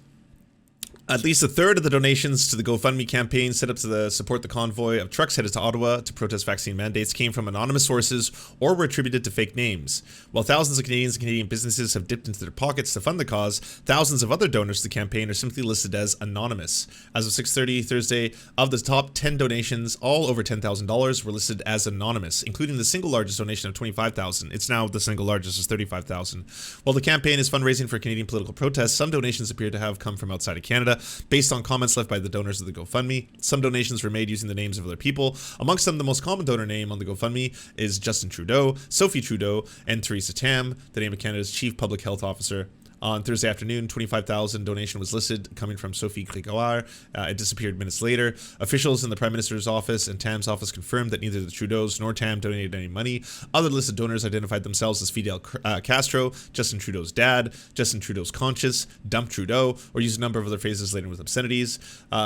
At least a third of the donations to the GoFundMe campaign set up to support the convoy of trucks headed to Ottawa to protest vaccine mandates came from anonymous sources or were attributed to fake names. While thousands of Canadians and Canadian businesses have dipped into their pockets to fund the cause, thousands of other donors to the campaign are simply listed as anonymous. As of 6:30 Thursday, of the top 10 donations, all over $10,000 were listed as anonymous, including the single largest donation of $25,000. It's now the single largest is $35,000. While the campaign is fundraising for Canadian political protests, some donations appear to have come from outside of Canada. Based on comments left by the donors of the GoFundMe, some donations were made using the names of other people. Amongst them, the most common donor name on the GoFundMe is Justin Trudeau, Sophie Trudeau, and Theresa Tam, the name of Canada's Chief Public Health Officer. On Thursday afternoon, $25,000 donation was listed coming from Sophie Grégoire. It disappeared minutes later. Officials in the Prime Minister's office and Tam's office confirmed that neither the Trudeaus nor Tam donated any money. Other listed donors identified themselves as Fidel Castro, Justin Trudeau's dad, Justin Trudeau's conscience, Dump Trudeau, or used a number of other phrases laden with obscenities.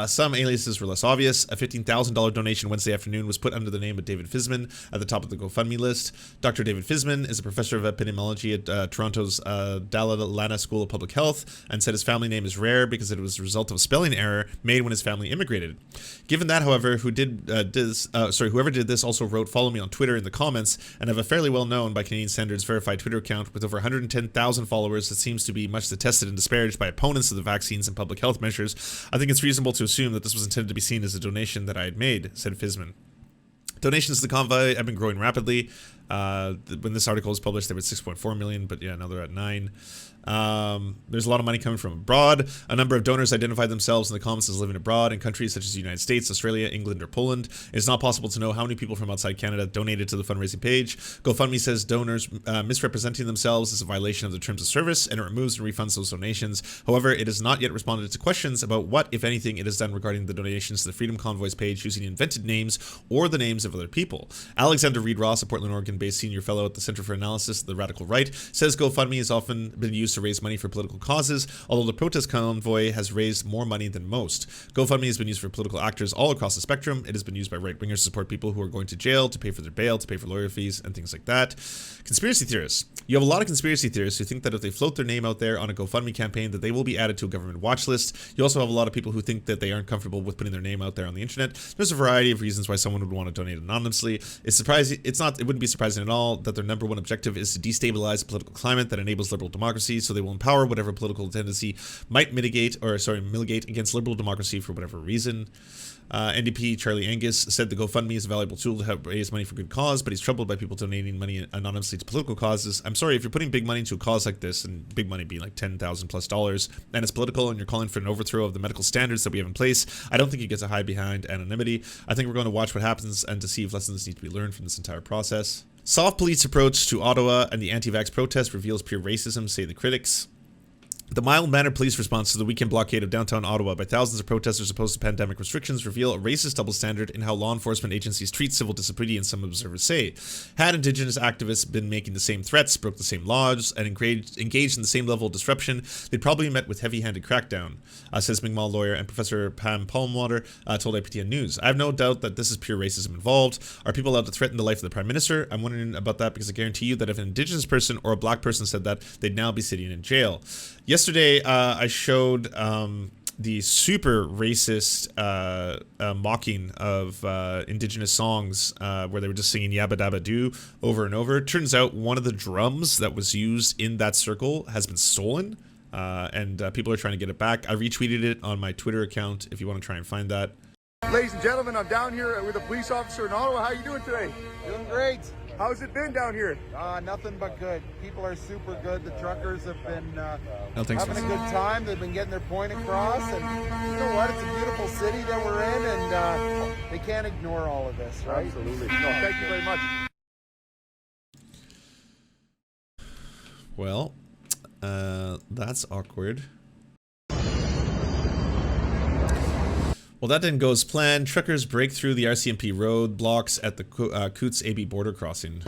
Some aliases were less obvious. A $15,000 donation Wednesday afternoon was put under the name of David Fisman at the top of the GoFundMe list. Dr. David Fisman is a professor of epidemiology at Toronto's Dalla Lana School of Public Health and said his family name is rare because it was a result of a spelling error made when his family immigrated. Given that, however, whoever did this also wrote, "Follow me on Twitter" in the comments, and have a fairly well-known by Canadian standards verified Twitter account with over 110,000 followers that seems to be much detested and disparaged by opponents of the vaccines and public health measures, I think it's reasonable to assume that this was intended to be seen as a donation that I had made, said Fisman. Donations to the Convoy have been growing rapidly. When this article was published, they were at 6.4 million, but yeah, now they're at 9. There's a lot of money coming from abroad. A number of donors identified themselves in the comments as living abroad in countries such as the United States, Australia, England, or Poland. It's not possible to know how many people from outside Canada donated to the fundraising page. GoFundMe says donors misrepresenting themselves is a violation of the terms of service, and it removes and refunds those donations. However, it has not yet responded to questions about what, if anything, it has done regarding the donations to the Freedom Convoy's page using invented names or the names of other people. Alexander Reed Ross, a Portland, Oregon-based senior fellow at the Center for Analysis of the Radical Right, says GoFundMe has often been used to raise money for political causes, although the protest convoy has raised more money than most. GoFundMe has been used for political actors all across the spectrum. It has been used by right-wingers to support people who are going to jail, to pay for their bail, to pay for lawyer fees, and things like that. Conspiracy theorists. You have a lot of conspiracy theorists who think that if they float their name out there on a GoFundMe campaign, that they will be added to a government watch list. You also have a lot of people who think that they aren't comfortable with putting their name out there on the internet. There's a variety of reasons why someone would want to donate anonymously. It wouldn't be surprising at all that their number one objective is to destabilize a political climate that enables liberal democracy, so they will empower whatever political tendency might mitigate against liberal democracy for whatever reason. NDP Charlie Angus said the GoFundMe is a valuable tool to help raise money for good cause, but he's troubled by people donating money anonymously to political causes. I'm sorry, if you're putting big money into a cause like this, and big money being like $10,000+, and it's political, and you're calling for an overthrow of the medical standards that we have in place, I don't think you get to hide behind anonymity. I think we're going to watch what happens and to see if lessons need to be learned from this entire process. Soft police approach to Ottawa and the anti-vax protest reveals pure racism, say the critics. The mild-mannered police response to the weekend blockade of downtown Ottawa by thousands of protesters opposed to pandemic restrictions reveal a racist double standard in how law enforcement agencies treat civil disobedience, some observers say. Had indigenous activists been making the same threats, broke the same laws, and engaged in the same level of disruption, they'd probably be met with heavy-handed crackdown, says Mi'kmaq lawyer and Professor Pam Palmwater told IPTN News. I have no doubt that this is pure racism involved. Are people allowed to threaten the life of the Prime Minister? I'm wondering about that because I guarantee you that if an indigenous person or a black person said that, they'd now be sitting in jail. Yesterday, I showed the super racist mocking of indigenous songs where they were just singing Yabba Dabba Doo over and over. It turns out one of the drums that was used in that circle has been stolen, and people are trying to get it back. I retweeted it on my Twitter account if you want to try and find that. Ladies and gentlemen, I'm down here with a police officer in Ottawa. How are you doing today? Doing great. How's it been down here? Nothing but good. People are super good. The truckers have been having a good time. They've been getting their point across. And you know what? It's a beautiful city that we're in, and they can't ignore all of this, right? Absolutely. No, thank you very much. Well, that's awkward. Well, that didn't go as planned. Truckers break through the RCMP roadblocks at the Coutts AB border crossing.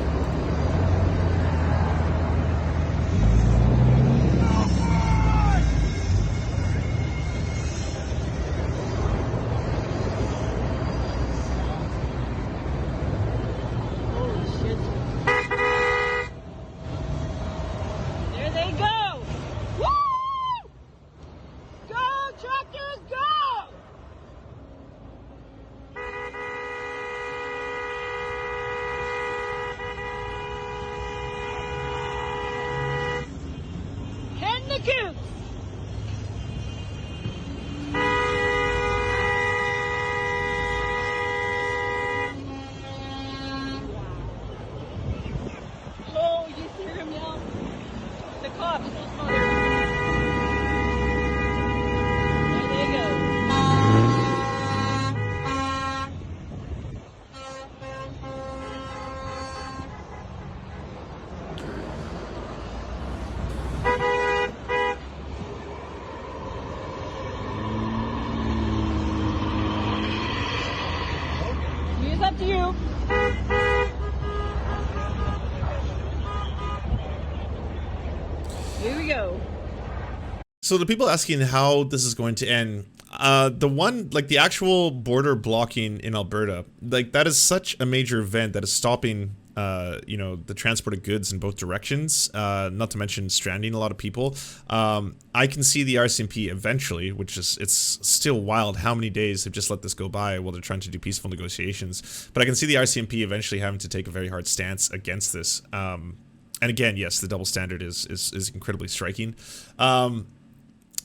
So the people asking how this is going to end, the actual border blocking in Alberta, like that is such a major event that is stopping you know, the transport of goods in both directions, not to mention stranding a lot of people. I can see the RCMP eventually, which is, it's still wild how many days they've just let this go by while they're trying to do peaceful negotiations. But I can see the RCMP eventually having to take a very hard stance against this. And again, yes, the double standard is incredibly striking.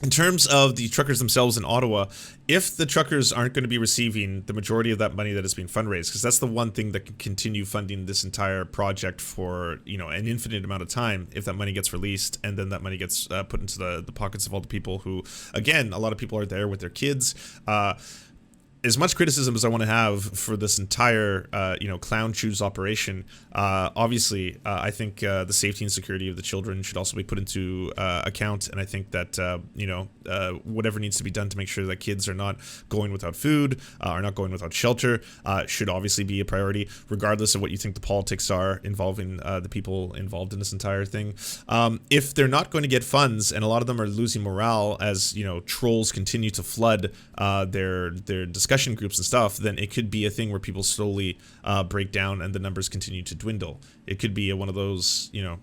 In terms of the truckers themselves in Ottawa, if the truckers aren't going to be receiving the majority of that money that is being fundraised, because that's the one thing that can continue funding this entire project for, you know, an infinite amount of time, if that money gets released and then that money gets put into the pockets of all the people who, again, a lot of people are there with their kids. As much criticism as I want to have for this entire, you know, clown shoes operation, obviously, I think the safety and security of the children should also be put into account. And I think that, you know, whatever needs to be done to make sure that kids are not going without food, are not going without shelter, should obviously be a priority, regardless of what you think the politics are involving the people involved in this entire thing. If they're not going to get funds, and a lot of them are losing morale as, you know, trolls continue to flood their discussion groups and stuff, then it could be a thing where people slowly break down and the numbers continue to dwindle. It could be one of those, you know,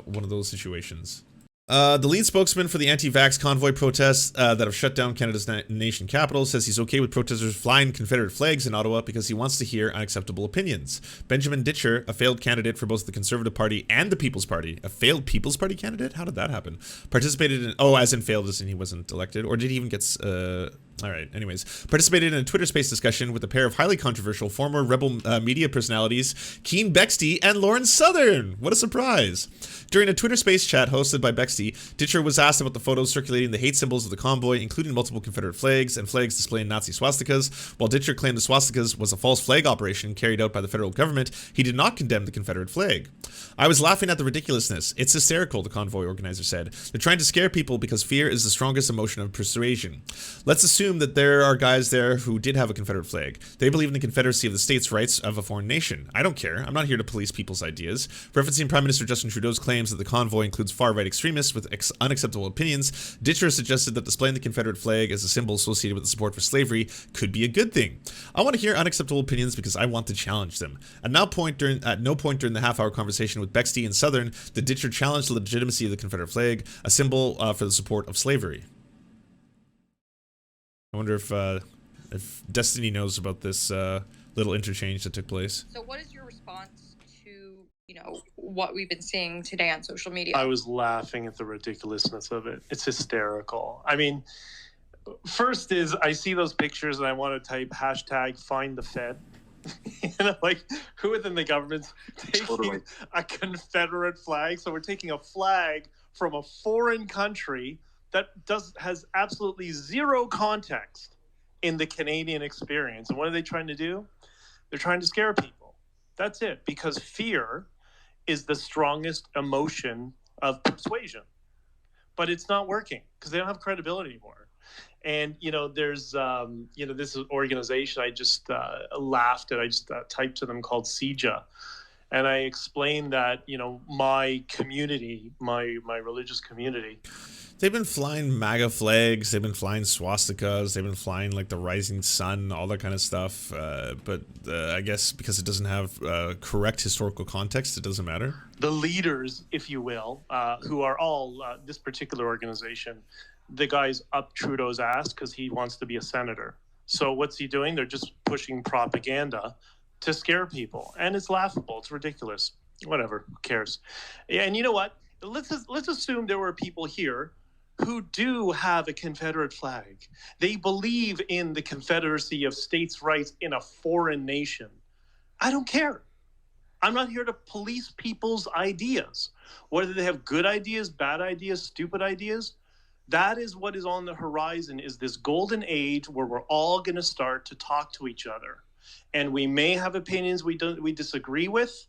one of those situations. The lead spokesman for the anti-vax convoy protests that have shut down Canada's nation capital says he's okay with protesters flying Confederate flags in Ottawa because he wants to hear unacceptable opinions. Benjamin Ditcher, a failed candidate for both the Conservative Party and the People's Party, a failed People's Party candidate? How did that happen? Participated in, oh, as in failed as in he wasn't elected, or did he even get, all right, anyways. Participated in a Twitter space discussion with a pair of highly controversial former Rebel media personalities, Keane Bexty and Lauren Southern. What a surprise. During a Twitter space chat hosted by Bexty, Ditcher was asked about the photos circulating the hate symbols of the convoy, including multiple Confederate flags and flags displaying Nazi swastikas. While Ditcher claimed the swastikas was a false flag operation carried out by the federal government, he did not condemn the Confederate flag. I was laughing at the ridiculousness. It's hysterical, the convoy organizer said. They're trying to scare people because fear is the strongest emotion of persuasion. Let's assume that there are guys there who did have a Confederate flag. They believe in the Confederacy of the states' rights of a foreign nation. I don't care. I'm not here to police people's ideas. Referencing Prime Minister Justin Trudeau's claims that the convoy includes far-right extremists with unacceptable opinions, Ditcher suggested that displaying the Confederate flag as a symbol associated with the support for slavery could be a good thing. I want to hear unacceptable opinions because I want to challenge them. At no point during the half-hour conversation with Bexty and Southern did Ditcher challenge the legitimacy of the Confederate flag, a symbol for the support of slavery. I wonder if Destiny knows about this little interchange that took place. So what is your response to, you know, what we've been seeing today on social media? I was laughing at the ridiculousness of it. It's hysterical. I mean, first is I see those pictures and I want to type hashtag find the Fed. You know, like, who within the government's taking a Confederate flag? So we're taking a flag from a foreign country that has absolutely zero context in the Canadian experience. And what are they trying to do? They're trying to scare people. That's it, because fear is the strongest emotion of persuasion. But it's not working because they don't have credibility anymore. And, you know, there's, you know, this organization I just laughed at. I just typed to them called CEJA. And I explained that, you know, my community, my religious community. They've been flying MAGA flags, they've been flying swastikas, they've been flying like the rising sun, all that kind of stuff. But I guess because it doesn't have correct historical context, it doesn't matter. The leaders, if you will, who are all this particular organization, the guy's up Trudeau's ass because he wants to be a senator. So what's he doing? They're just pushing propaganda to scare people. And it's laughable. It's ridiculous. Whatever. Who cares? And you know what? Let's assume there were people here who do have a Confederate flag. They believe in the Confederacy of states' rights in a foreign nation. I don't care. I'm not here to police people's ideas. Whether they have good ideas, bad ideas, stupid ideas, that is what is on the horizon, is this golden age where we're all going to start to talk to each other. And we may have opinions we disagree with.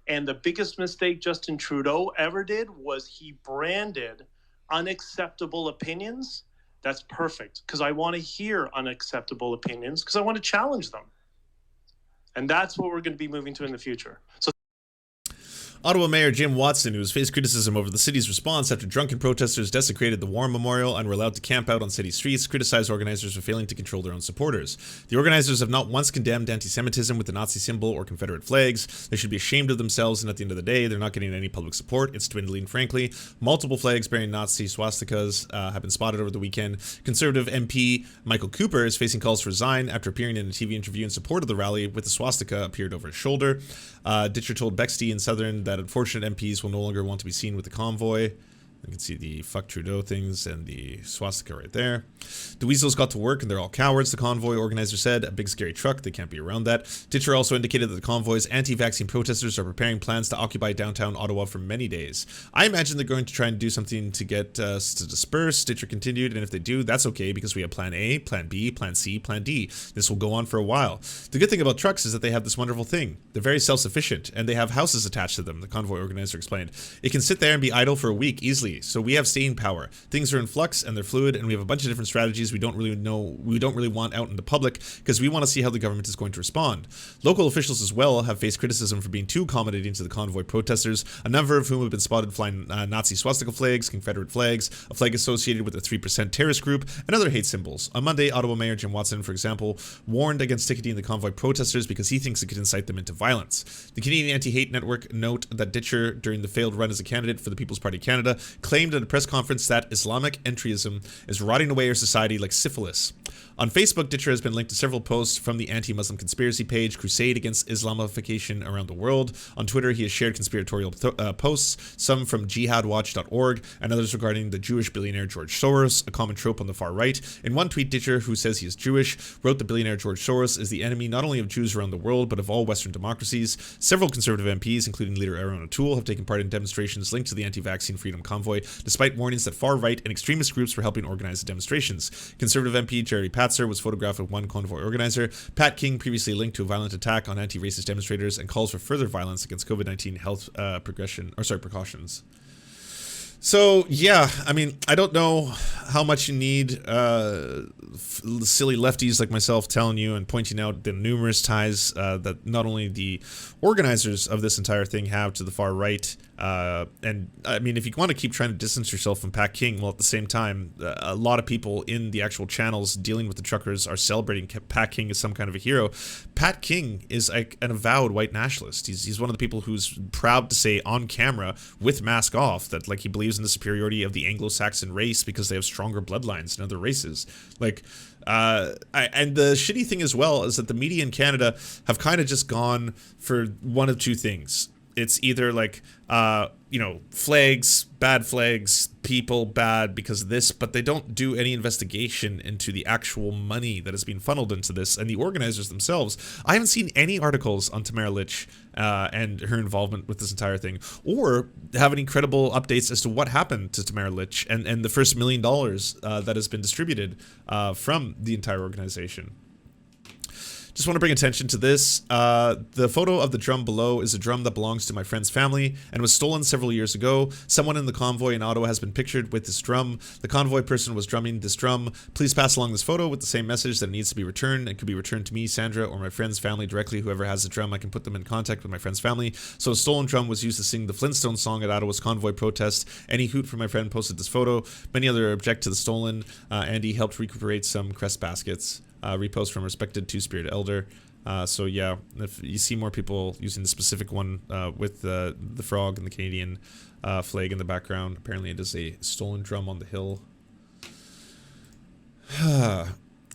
And the biggest mistake Justin Trudeau ever did was he branded unacceptable opinions. That's perfect, because I want to hear unacceptable opinions because I want to challenge them. And that's what we're going to be moving to in the future. So Ottawa Mayor Jim Watson, who has faced criticism over the city's response after drunken protesters desecrated the War Memorial and were allowed to camp out on city streets, criticized organizers for failing to control their own supporters. The organizers have not once condemned anti-Semitism with the Nazi symbol or Confederate flags. They should be ashamed of themselves, and at the end of the day, they're not getting any public support. It's dwindling, frankly. Multiple flags bearing Nazi swastikas have been spotted over the weekend. Conservative MP Michael Cooper is facing calls to resign after appearing in a TV interview in support of the rally with the swastika appeared over his shoulder. Ditcher told Bexty in Southern that unfortunate MPs will no longer want to be seen with the convoy. You can see the fuck Trudeau things and the swastika right there. The weasels got to work and they're all cowards, the convoy organizer said. A big scary truck, they can't be around that. Ditcher also indicated that the convoy's anti-vaccine protesters are preparing plans to occupy downtown Ottawa for many days. I imagine they're going to try and do something to get us to disperse, Ditcher continued, and if they do, that's okay because we have plan A, plan B, plan C, plan D. This will go on for a while. The good thing about trucks is that they have this wonderful thing. They're very self-sufficient and they have houses attached to them, the convoy organizer explained. It can sit there and be idle for a week easily. So we have staying power. Things are in flux and they're fluid, and we have a bunch of different strategies we don't really want out in the public because we want to see how the government is going to respond. Local officials as well have faced criticism for being too accommodating to the convoy protesters, a number of whom have been spotted flying Nazi swastika flags, Confederate flags, a flag associated with a 3% terrorist group, and other hate symbols. On Monday, Ottawa Mayor Jim Watson, for example, warned against ticketing the convoy protesters because he thinks it could incite them into violence. The Canadian Anti-Hate Network note that Ditcher, during the failed run as a candidate for the People's Party Canada, claimed at a press conference that Islamic entryism is rotting away our society like syphilis. On Facebook, Ditcher has been linked to several posts from the anti-Muslim conspiracy page Crusade Against Islamification Around the World. On Twitter, he has shared conspiratorial posts, some from jihadwatch.org and others regarding the Jewish billionaire George Soros, a common trope on the far right. In one tweet, Ditcher, who says he is Jewish, wrote the billionaire George Soros is the enemy not only of Jews around the world, but of all Western democracies. Several conservative MPs, including leader Aaron O'Toole, have taken part in demonstrations linked to the anti-vaccine freedom convoy, despite warnings that far-right and extremist groups were helping organize the demonstrations. Conservative MP Jerry Patzer was photographed with one convoy organizer. Pat King previously linked to a violent attack on anti-racist demonstrators and calls for further violence against COVID-19 health precautions. So, yeah, I mean, I don't know how much you need silly lefties like myself telling you and pointing out the numerous ties that not only the organizers of this entire thing have to the far right. And, I mean, if you want to keep trying to distance yourself from Pat King, well, at the same time, a lot of people in the actual channels dealing with the truckers are celebrating Pat King as some kind of a hero. Pat King is like an avowed white nationalist. He's one of the people who's proud to say on camera with mask off that, like, he believes in the superiority of the Anglo-Saxon race because they have stronger bloodlines than other races. Like, and the shitty thing as well is that the media in Canada have kind of just gone for one of two things. It's either like, flags, bad flags, people bad because of this, but they don't do any investigation into the actual money that is being funneled into this and the organizers themselves. I haven't seen any articles on Tamara Lich and her involvement with this entire thing, or have any credible updates as to what happened to Tamara Lich and the first $1 million that has been distributed from the entire organization. Just want to bring attention to this. The photo of the drum below is a drum that belongs to my friend's family and was stolen several years ago. Someone in the convoy in Ottawa has been pictured with this drum. The convoy person was drumming this drum. Please pass along this photo with the same message that it needs to be returned. It could be returned to me, Sandra, or my friend's family directly. Whoever has the drum, I can put them in contact with my friend's family. So a stolen drum was used to sing the Flintstone song at Ottawa's convoy protest. Any hoot from my friend posted this photo. Many other object to the stolen. Andy helped recuperate some crest baskets. Repost from respected two-spirit elder. So yeah, if you see more people using the specific one with the frog and the Canadian flag in the background, apparently it is a stolen drum on the hill.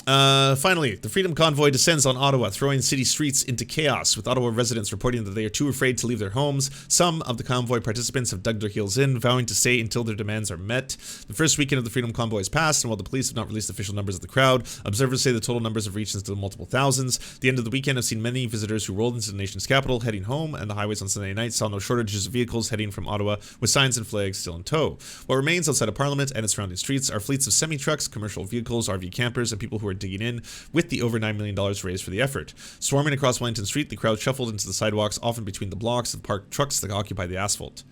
Finally, the Freedom Convoy descends on Ottawa, throwing city streets into chaos, with Ottawa residents reporting that they are too afraid to leave their homes. Some of the convoy participants have dug their heels in, vowing to stay until their demands are met. The first weekend of the Freedom Convoy has passed, and while the police have not released official numbers of the crowd, observers say the total numbers have reached into the multiple thousands. The end of the weekend have seen many visitors who rolled into the nation's capital heading home, and the highways on Sunday night saw no shortages of vehicles heading from Ottawa, with signs and flags still in tow. What remains outside of Parliament and its surrounding streets are fleets of semi-trucks, commercial vehicles, RV campers, and people who are digging in, with the over $9 million raised for the effort. Swarming across Wellington Street, the crowd shuffled into the sidewalks, often between the blocks of parked trucks that occupy the asphalt.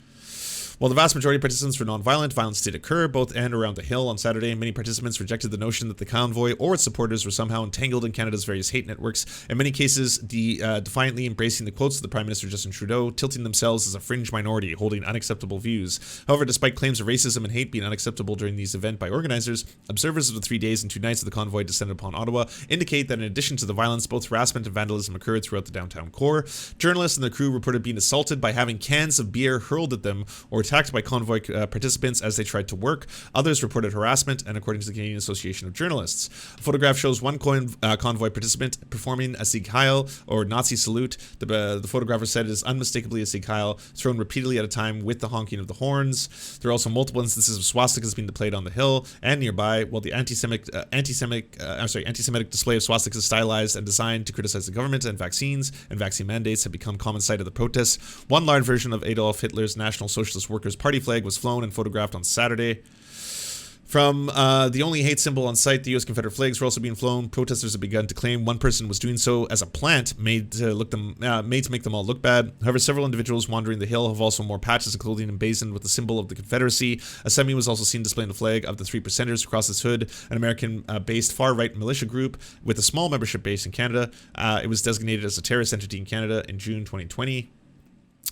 While the vast majority of participants were non-violent, violence did occur both and around the Hill on Saturday. Many participants rejected the notion that the convoy or its supporters were somehow entangled in Canada's various hate networks, in many cases defiantly embracing the quotes of the Prime Minister Justin Trudeau, tilting themselves as a fringe minority holding unacceptable views. However, despite claims of racism and hate being unacceptable during these events by organizers, observers of the 3 days and 2 nights of the convoy descended upon Ottawa indicate that in addition to the violence, both harassment and vandalism occurred throughout the downtown core. Journalists and their crew reported being assaulted by having cans of beer hurled at them or attacked by convoy participants as they tried to work. Others reported harassment, and according to the Canadian Association of Journalists, a photograph shows one convoy participant performing a Sieg Heil or Nazi salute. The photographer said it is unmistakably a Sieg Heil, thrown repeatedly at a time with the honking of the horns. There are also multiple instances of swastikas being displayed on the Hill and nearby, while the anti-Semitic display of swastikas is stylized and designed to criticize the government and vaccines and vaccine mandates have become common sight of the protests. One large version of Adolf Hitler's National Socialist Workers' Party flag was flown and photographed on Saturday. From the only hate symbol on site, the U.S. Confederate flags were also being flown. Protesters have begun to claim one person was doing so as a plant made to make them all look bad. However, several individuals wandering the Hill have also worn patches of clothing emblazoned with the symbol of the Confederacy. A semi was also seen displaying the flag of the Three Percenters across its hood, an American-based far-right militia group with a small membership base in Canada. It was designated as a terrorist entity in Canada in June 2020.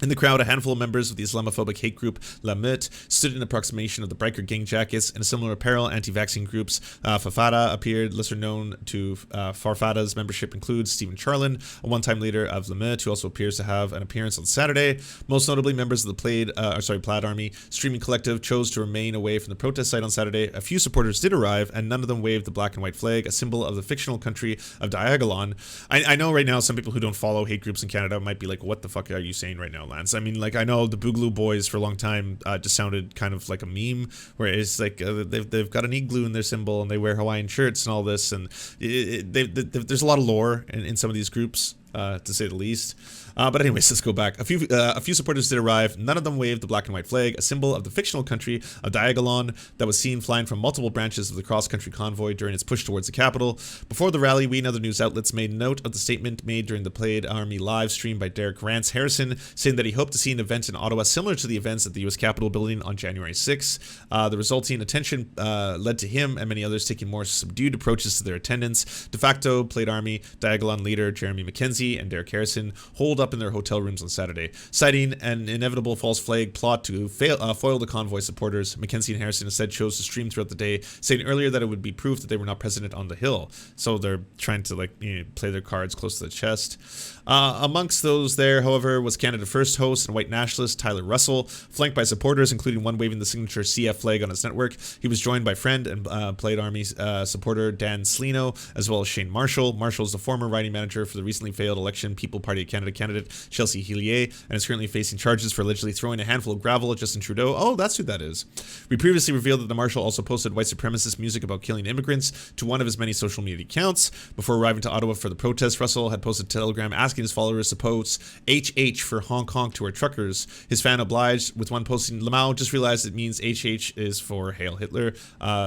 In the crowd, a handful of members of the Islamophobic hate group La Meute stood in approximation of the biker gang jackets. In a similar apparel, anti-vaccine groups Fafada appeared. Lesser known to Farfada's membership includes Stephen Charlin, a one-time leader of La Meute, who also appears to have an appearance on Saturday. Most notably, members of the Plaid Army Streaming Collective chose to remain away from the protest site on Saturday. A few supporters did arrive, and none of them waved the black and white flag, a symbol of the fictional country of Diagolon. I know right now some people who don't follow hate groups in Canada might be like, what the fuck are you saying right now, Lance? I mean, like, I know the Boogaloo Boys for a long time just sounded kind of like a meme, where it's like they've got an igloo in their symbol and they wear Hawaiian shirts and all this, and there's a lot of lore in some of these groups, to say the least. But anyways, let's go back. A few supporters did arrive. None of them waved the black and white flag, a symbol of the fictional country of Diagolon that was seen flying from multiple branches of the cross-country convoy during its push towards the capital. Before the rally, we and other news outlets made note of the statement made during the Plaid Army live stream by Derek Rance Harrison, saying that he hoped to see an event in Ottawa similar to the events at the U.S. Capitol building on January 6. The resulting attention led to him and many others taking more subdued approaches to their attendance. De facto, Plaid Army Diagolon leader Jeremy McKenzie and Derek Harrison holed up in their hotel rooms on Saturday, citing an inevitable false flag plot to foil the convoy supporters. McKenzie and Harrison instead chose to stream throughout the day, saying earlier that it would be proof that they were not present on the Hill. So they're trying to play their cards close to the chest. Amongst those there, however, was Canada First host and white nationalist Tyler Russell, flanked by supporters, including one waving the signature CF flag on his network. He was joined by friend and Plaid Army supporter Dan Slino, as well as Shane Marshall. Marshall is the former writing manager for the recently failed election People Party of Canada candidate Chelsea Hillier, and is currently facing charges for allegedly throwing a handful of gravel at Justin Trudeau. Oh, that's who that is. We previously revealed that the Marshal also posted white supremacist music about killing immigrants to one of his many social media accounts. Before arriving to Ottawa for the protest, Russell had posted a telegram asking his followers to post HH for honk honk to our truckers. His fan obliged, with one posting, Lamau just realized it means HH is for Hail Hitler,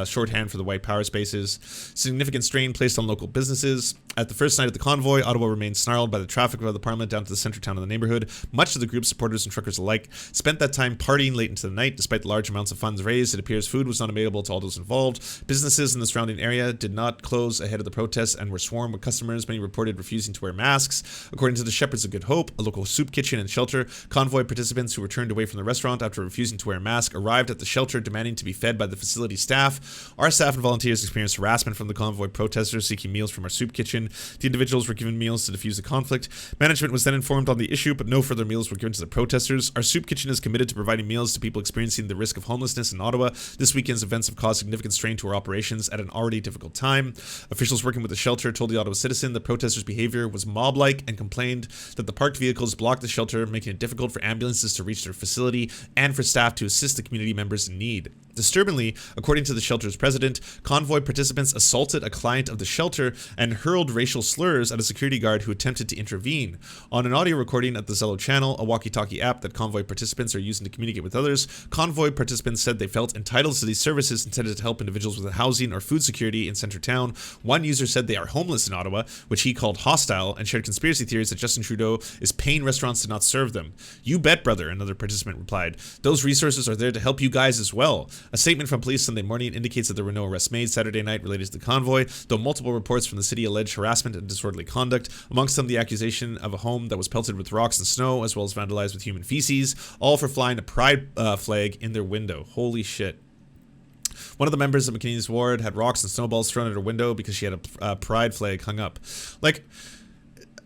shorthand for the white power spaces. Significant strain placed on local businesses. At the first night of the convoy, Ottawa remained snarled by the traffic above the Parliament down to the center town of the neighborhood. Much of the group's supporters and truckers alike spent that time partying late into the night. Despite the large amounts of funds raised, it appears food was not available to all those involved. Businesses in the surrounding area did not close ahead of the protests and were swarmed with customers, many reported refusing to wear masks. According to the Shepherds of Good Hope, a local soup kitchen and shelter, convoy participants who were turned away from the restaurant after refusing to wear a mask arrived at the shelter demanding to be fed by the facility staff. Our staff and volunteers experienced harassment from the convoy protesters seeking meals from our soup kitchen. The individuals were given meals to defuse the conflict. Management was then informed on the issue, but no further meals were given to the protesters. Our soup kitchen is committed to providing meals to people experiencing the risk of homelessness in Ottawa. This weekend's events have caused significant strain to our operations at an already difficult time. Officials working with the shelter told the Ottawa Citizen the protesters' behavior was mob-like and complained that the parked vehicles blocked the shelter, making it difficult for ambulances to reach their facility and for staff to assist the community members in need. Disturbingly, according to the shelter's president, convoy participants assaulted a client of the shelter and hurled racial slurs at a security guard who attempted to intervene. On an audio recording at the Zello channel, a walkie-talkie app that convoy participants are using to communicate with others, convoy participants said they felt entitled to these services intended to help individuals with housing or food security in Centre Town. One user said they are homeless in Ottawa, which he called hostile, and shared conspiracy theories that Justin Trudeau is paying restaurants to not serve them. You bet, brother, another participant replied. Those resources are there to help you guys as well. A statement from police Sunday morning indicates that there were no arrests made Saturday night related to the convoy, though multiple reports from the city alleged harassment and disorderly conduct, amongst them the accusation of a home that was pelted with rocks and snow, as well as vandalized with human feces, all for flying a pride flag in their window. Holy shit. One of the members of McKinney's ward had rocks and snowballs thrown at her window because she had a pride flag hung up. Like,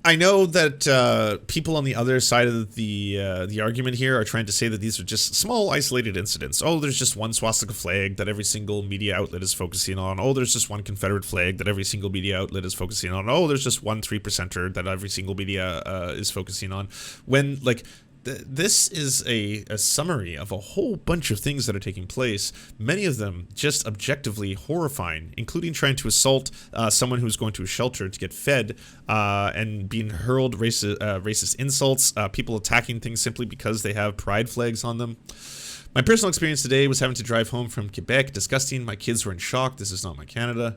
I know that people on the other side of the argument here are trying to say that these are just small isolated incidents. Oh, there's just one swastika flag that every single media outlet is focusing on. Oh, there's just one Confederate flag that every single media outlet is focusing on. Oh, there's just one 3%er that every single media is focusing on. When, like, this is a summary of a whole bunch of things that are taking place, many of them just objectively horrifying, including trying to assault someone who's going to a shelter to get fed and being hurled racist insults, people attacking things simply because they have pride flags on them. My personal experience today was having to drive home from Quebec. Disgusting. My kids were in shock. This is not my Canada.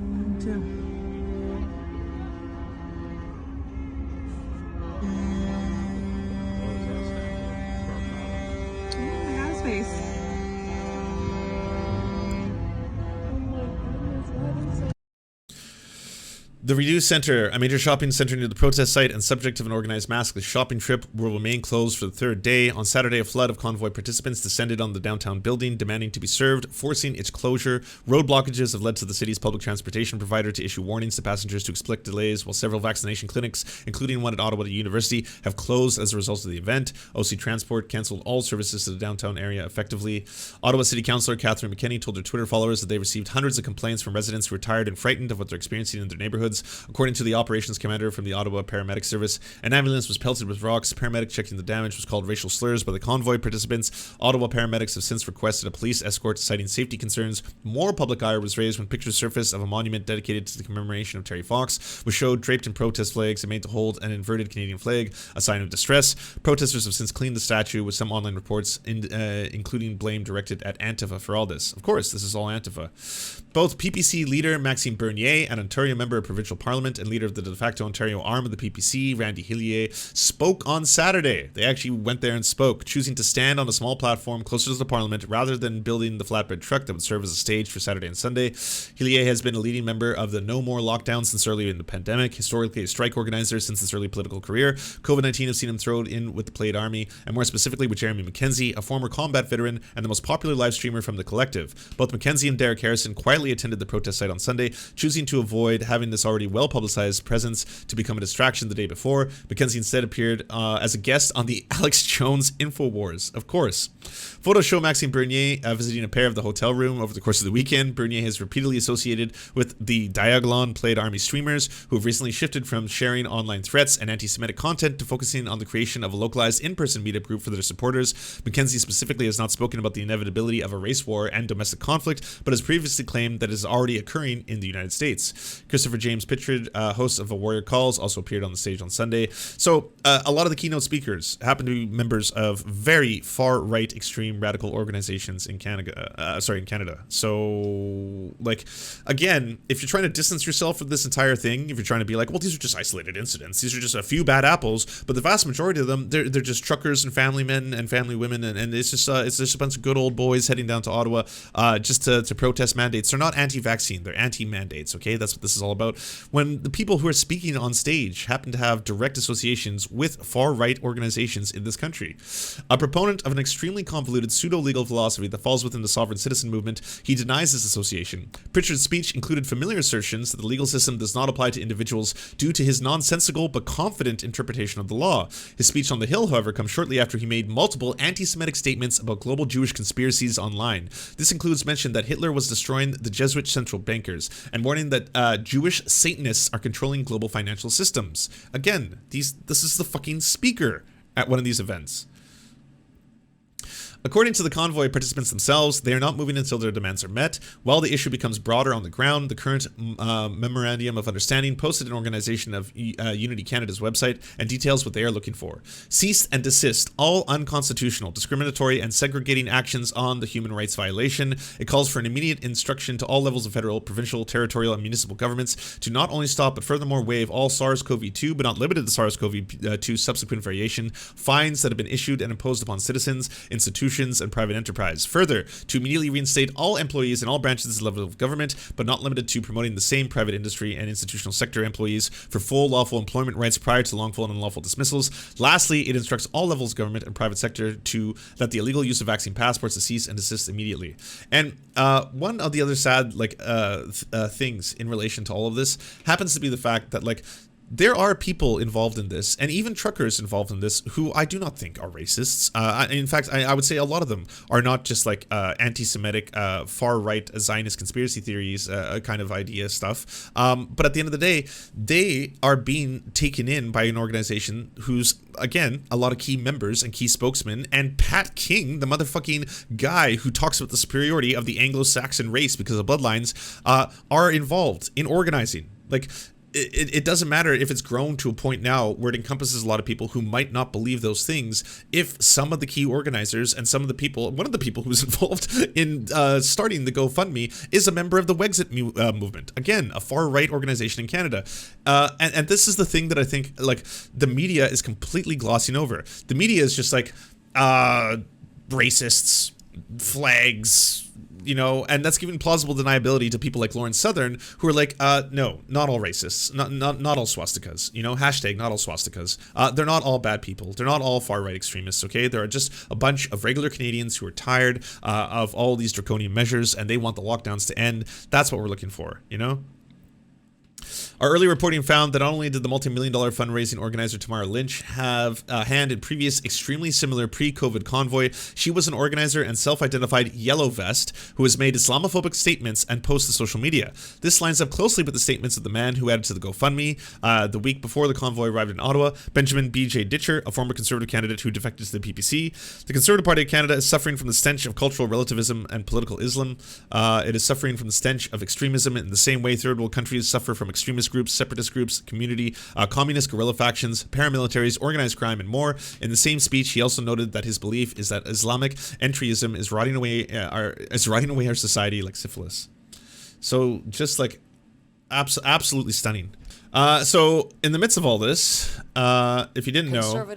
The Reduce Center, a major shopping center near the protest site and subject of an organized maskless shopping trip, will remain closed for the third day. On Saturday, a flood of convoy participants descended on the downtown building, demanding to be served, forcing its closure. Road blockages have led to the city's public transportation provider to issue warnings to passengers to expect delays, while several vaccination clinics, including one at Ottawa University, have closed as a result of the event. OC Transport cancelled all services to the downtown area effectively. Ottawa City Councillor Catherine McKinney told her Twitter followers that they received hundreds of complaints from residents who are tired and frightened of what they're experiencing in their neighborhoods. According to the operations commander from the Ottawa Paramedic Service, an ambulance was pelted with rocks. Paramedic checking the damage was called racial slurs by the convoy participants. Ottawa paramedics have since requested a police escort, citing safety concerns. More public ire was raised when pictures surfaced of a monument dedicated to the commemoration of Terry Fox was showed draped in protest flags and made to hold an inverted Canadian flag, a sign of distress. Protesters have since cleaned the statue, with some online reports including blame directed at Antifa for all this. Of course, this is all Antifa. Both PPC leader Maxime Bernier, an Ontario member of provincial parliament and leader of the de facto Ontario arm of the PPC, Randy Hillier, spoke on Saturday. They actually went there and spoke, choosing to stand on a small platform closer to the parliament rather than building the flatbed truck that would serve as a stage for Saturday and Sunday. Hillier has been a leading member of the No More Lockdown since early in the pandemic, historically a strike organizer since his early political career. COVID-19 has seen him thrown in with the Plaid Army, and more specifically with Jeremy Mackenzie, a former combat veteran and the most popular live streamer from the collective. Both Mackenzie and Derek Harrison quietly attended the protest site on Sunday, choosing to avoid having this already well-publicized presence to become a distraction the day before. Mackenzie instead appeared as a guest on the Alex Jones InfoWars, of course. Photos show Maxime Bernier visiting a pair of the hotel room over the course of the weekend. Bernier has repeatedly associated with the Diagolon Plaid Army streamers, who have recently shifted from sharing online threats and anti-Semitic content to focusing on the creation of a localized in-person meetup group for their supporters. Mackenzie specifically has not spoken about the inevitability of a race war and domestic conflict, but has previously claimed that it is already occurring in the United States. Christopher James Pitchford, host of A Warrior Calls, also appeared on the stage on Sunday. So a lot of the keynote speakers happen to be members of very far-right extreme radical organizations in Canada. So, like, again, if you're trying to distance yourself from this entire thing, if you're trying to be like, well, these are just isolated incidents, these are just a few bad apples, but the vast majority of them, they're just truckers and family men and family women, and it's just a bunch of good old boys heading down to Ottawa just to protest mandates. They're not anti-vaccine, they're anti-mandates, okay? That's what this is all about. When the people who are speaking on stage happen to have direct associations with far-right organizations in this country. A proponent of an extremely convoluted pseudo-legal philosophy that falls within the sovereign citizen movement, he denies this association. Pritchard's speech included familiar assertions that the legal system does not apply to individuals due to his nonsensical but confident interpretation of the law. His speech on the Hill, however, comes shortly after he made multiple anti-Semitic statements about global Jewish conspiracies online. This includes mention that Hitler was destroying the Jesuit central bankers and warning that Jewish Satanists are controlling global financial systems. Again, this is the fucking speaker at one of these events. According to the convoy participants themselves, they are not moving until their demands are met. While the issue becomes broader on the ground, the current memorandum of understanding posted an organization of Unity Canada's website and details what they are looking for. Cease and desist all unconstitutional, discriminatory, and segregating actions on the human rights violation. It calls for an immediate instruction to all levels of federal, provincial, territorial, and municipal governments to not only stop but furthermore waive all SARS-CoV-2, but not limited to SARS-CoV-2 subsequent variation, fines that have been issued and imposed upon citizens, institutions, and private enterprise. Further, to immediately reinstate all employees in all branches of the level of government, but not limited to promoting the same private industry and institutional sector employees for full lawful employment rights prior to lawful and unlawful dismissals. Lastly, it instructs all levels of government and private sector to let the illegal use of vaccine passports to cease and desist immediately. And one of the other sad things in relation to all of this happens to be the fact that there are people involved in this, and even truckers involved in this, who I do not think are racists. In fact, I would say a lot of them are not just anti-Semitic, far-right Zionist conspiracy theories kind of idea stuff. But at the end of the day, they are being taken in by an organization who's, again, a lot of key members and key spokesmen, and Pat King, the motherfucking guy who talks about the superiority of the Anglo-Saxon race because of bloodlines, are involved in organizing. It doesn't matter if it's grown to a point now where it encompasses a lot of people who might not believe those things. If some of the key organizers and some of the people, one of the people who was involved in starting the GoFundMe is a member of the Wexit movement. Again, a far-right organization in Canada. And this is the thing that I think the media is completely glossing over. The media is just racists, flags, and that's giving plausible deniability to people like Lauren Southern, who are no, not all racists, not all swastikas, hashtag not all swastikas. They're not all bad people. They're not all far-right extremists, okay? There are just a bunch of regular Canadians who are tired of all these draconian measures, and they want the lockdowns to end. That's what we're looking for, Our early reporting found that not only did the multi-million-dollar fundraising organizer Tamara Lynch have a hand in previous extremely similar pre-COVID convoy, she was an organizer and self-identified yellow vest who has made Islamophobic statements and posts to social media. This lines up closely with the statements of the man who added to the GoFundMe the week before the convoy arrived in Ottawa, Benjamin B.J. Ditcher, a former Conservative candidate who defected to the PPC. The Conservative Party of Canada is suffering from the stench of cultural relativism and political Islam. It is suffering from the stench of extremism in the same way third world countries suffer from extremist groups, separatist groups, community, communist guerrilla factions, paramilitaries, organized crime, and more. In the same speech, he also noted that his belief is that Islamic entryism is rotting away our society like syphilis. So just absolutely stunning. So in the midst of all this, if you didn't know,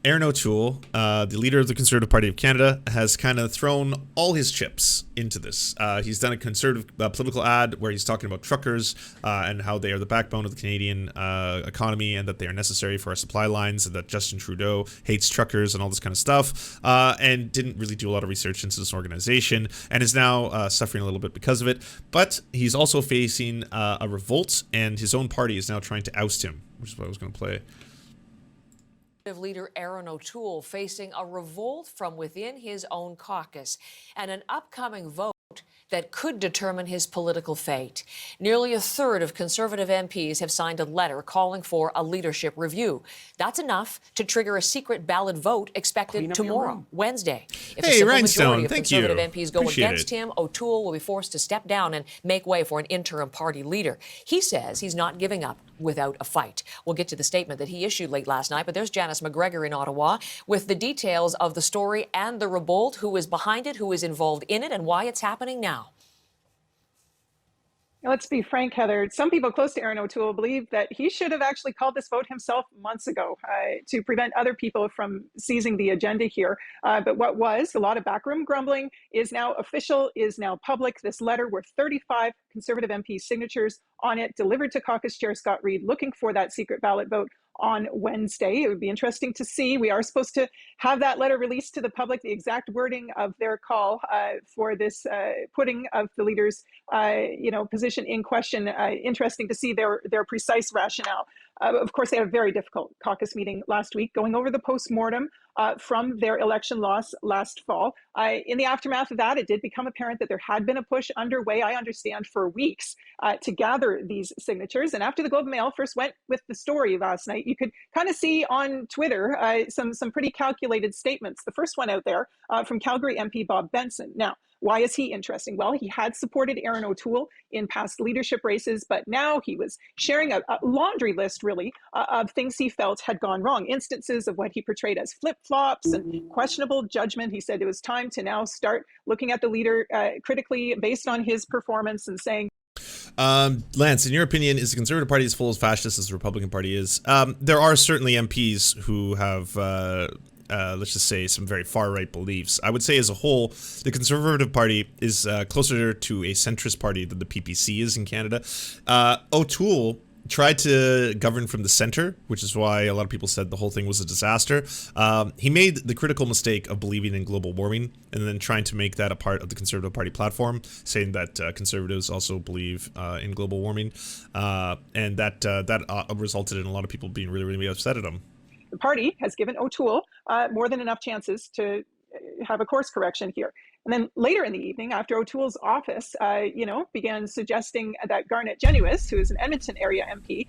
Aaron O'Toole, the leader of the Conservative Party of Canada, has kind of thrown all his chips into this. He's done a conservative political ad where he's talking about truckers and how they are the backbone of the Canadian economy and that they are necessary for our supply lines, and that Justin Trudeau hates truckers and all this kind of stuff, and didn't really do a lot of research into this organization and is now suffering a little bit because of it. But he's also facing a revolt, and his own party is now trying to oust him, which is what I was going to play. Leader Aaron O'Toole facing a revolt from within his own caucus and an upcoming vote that could determine his political fate. Nearly a third of Conservative MPs have signed a letter calling for a leadership review. That's enough to trigger a secret ballot vote expected tomorrow, Wednesday. If a simple majority of Conservative MPs go against him, O'Toole will be forced to step down and make way for an interim party leader. He says he's not giving up without a fight. We'll get to the statement that he issued late last night, but there's Janice McGregor in Ottawa with the details of the story and the revolt, who is behind it, who is involved in it, and why it's happening now. Let's be frank, Heather. Some people close to Aaron O'Toole believe that he should have actually called this vote himself months ago to prevent other people from seizing the agenda here. But what was a lot of backroom grumbling is now official, is now public. This letter with 35 Conservative MP signatures on it, delivered to Caucus Chair Scott Reid, looking for that secret ballot vote on Wednesday. It would be interesting to see. We are supposed to have that letter released to the public, the exact wording of their call for this putting of the leader's position in question. Interesting to see their precise rationale. Of course, they had a very difficult caucus meeting last week, going over the post-mortem from their election loss last fall. In the aftermath of that, it did become apparent that there had been a push underway, I understand, for weeks to gather these signatures. And after the Globe and Mail first went with the story last night, you could kind of see on Twitter some pretty calculated statements. The first one out there from Calgary MP Bob Benson. Now, why is he interesting? Well, he had supported Erin O'Toole in past leadership races, but now he was sharing a laundry list, really, of things he felt had gone wrong, instances of what he portrayed as flip-flops and questionable judgment. He said it was time to now start looking at the leader critically based on his performance and saying, Lance, in your opinion, is the Conservative Party as full as fascist as the Republican Party is? There are certainly MPs who have let's just say some very far-right beliefs. I would say as a whole, the Conservative Party is closer to a centrist party than the PPC is in Canada. O'Toole tried to govern from the center, which is why a lot of people said the whole thing was a disaster. He made the critical mistake of believing in global warming and then trying to make that a part of the Conservative Party platform, saying that conservatives also believe in global warming. And that resulted in a lot of people being really, really upset at him. The party has given O'Toole more than enough chances to have a course correction here. And then later in the evening, after O'Toole's office, began suggesting that Garnet Genuis, who is an Edmonton area MP,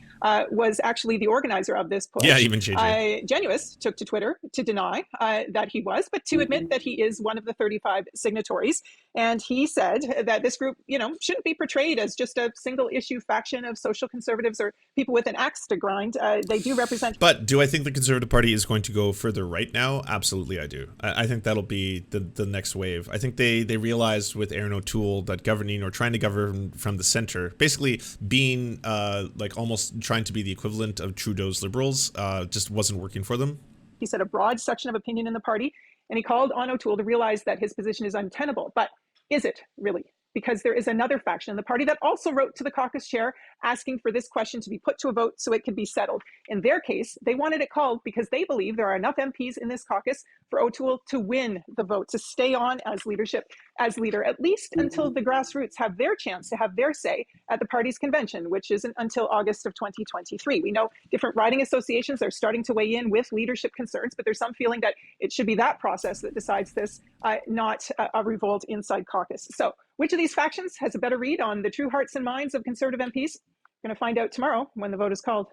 was actually the organizer of this push. Yeah, even JJ. Genuis took to Twitter to deny that he was, but to admit that he is one of the 35 signatories. And he said that this group, shouldn't be portrayed as just a single issue faction of social conservatives or people with an axe to grind. They do represent. But do I think the Conservative Party is going to go further right now? Absolutely, I do. I think that'll be the next wave. I think they realized with Erin O'Toole that governing or trying to govern from the center, basically being like almost trying to be the equivalent of Trudeau's Liberals, just wasn't working for them. He said a broad section of opinion in the party, and he called on O'Toole to realize that his position is untenable. But is it really? Because there is another faction in the party that also wrote to the caucus chair asking for this question to be put to a vote so it could be settled. In their case, they wanted it called because they believe there are enough MPs in this caucus for O'Toole to win the vote, to stay on as leader, at least until the grassroots have their chance to have their say at the party's convention, which isn't until August of 2023. We know different riding associations are starting to weigh in with leadership concerns, but there's some feeling that it should be that process that decides this, not a revolt inside caucus. So which of these factions has a better read on the true hearts and minds of Conservative MPs? We're going to find out tomorrow when the vote is called.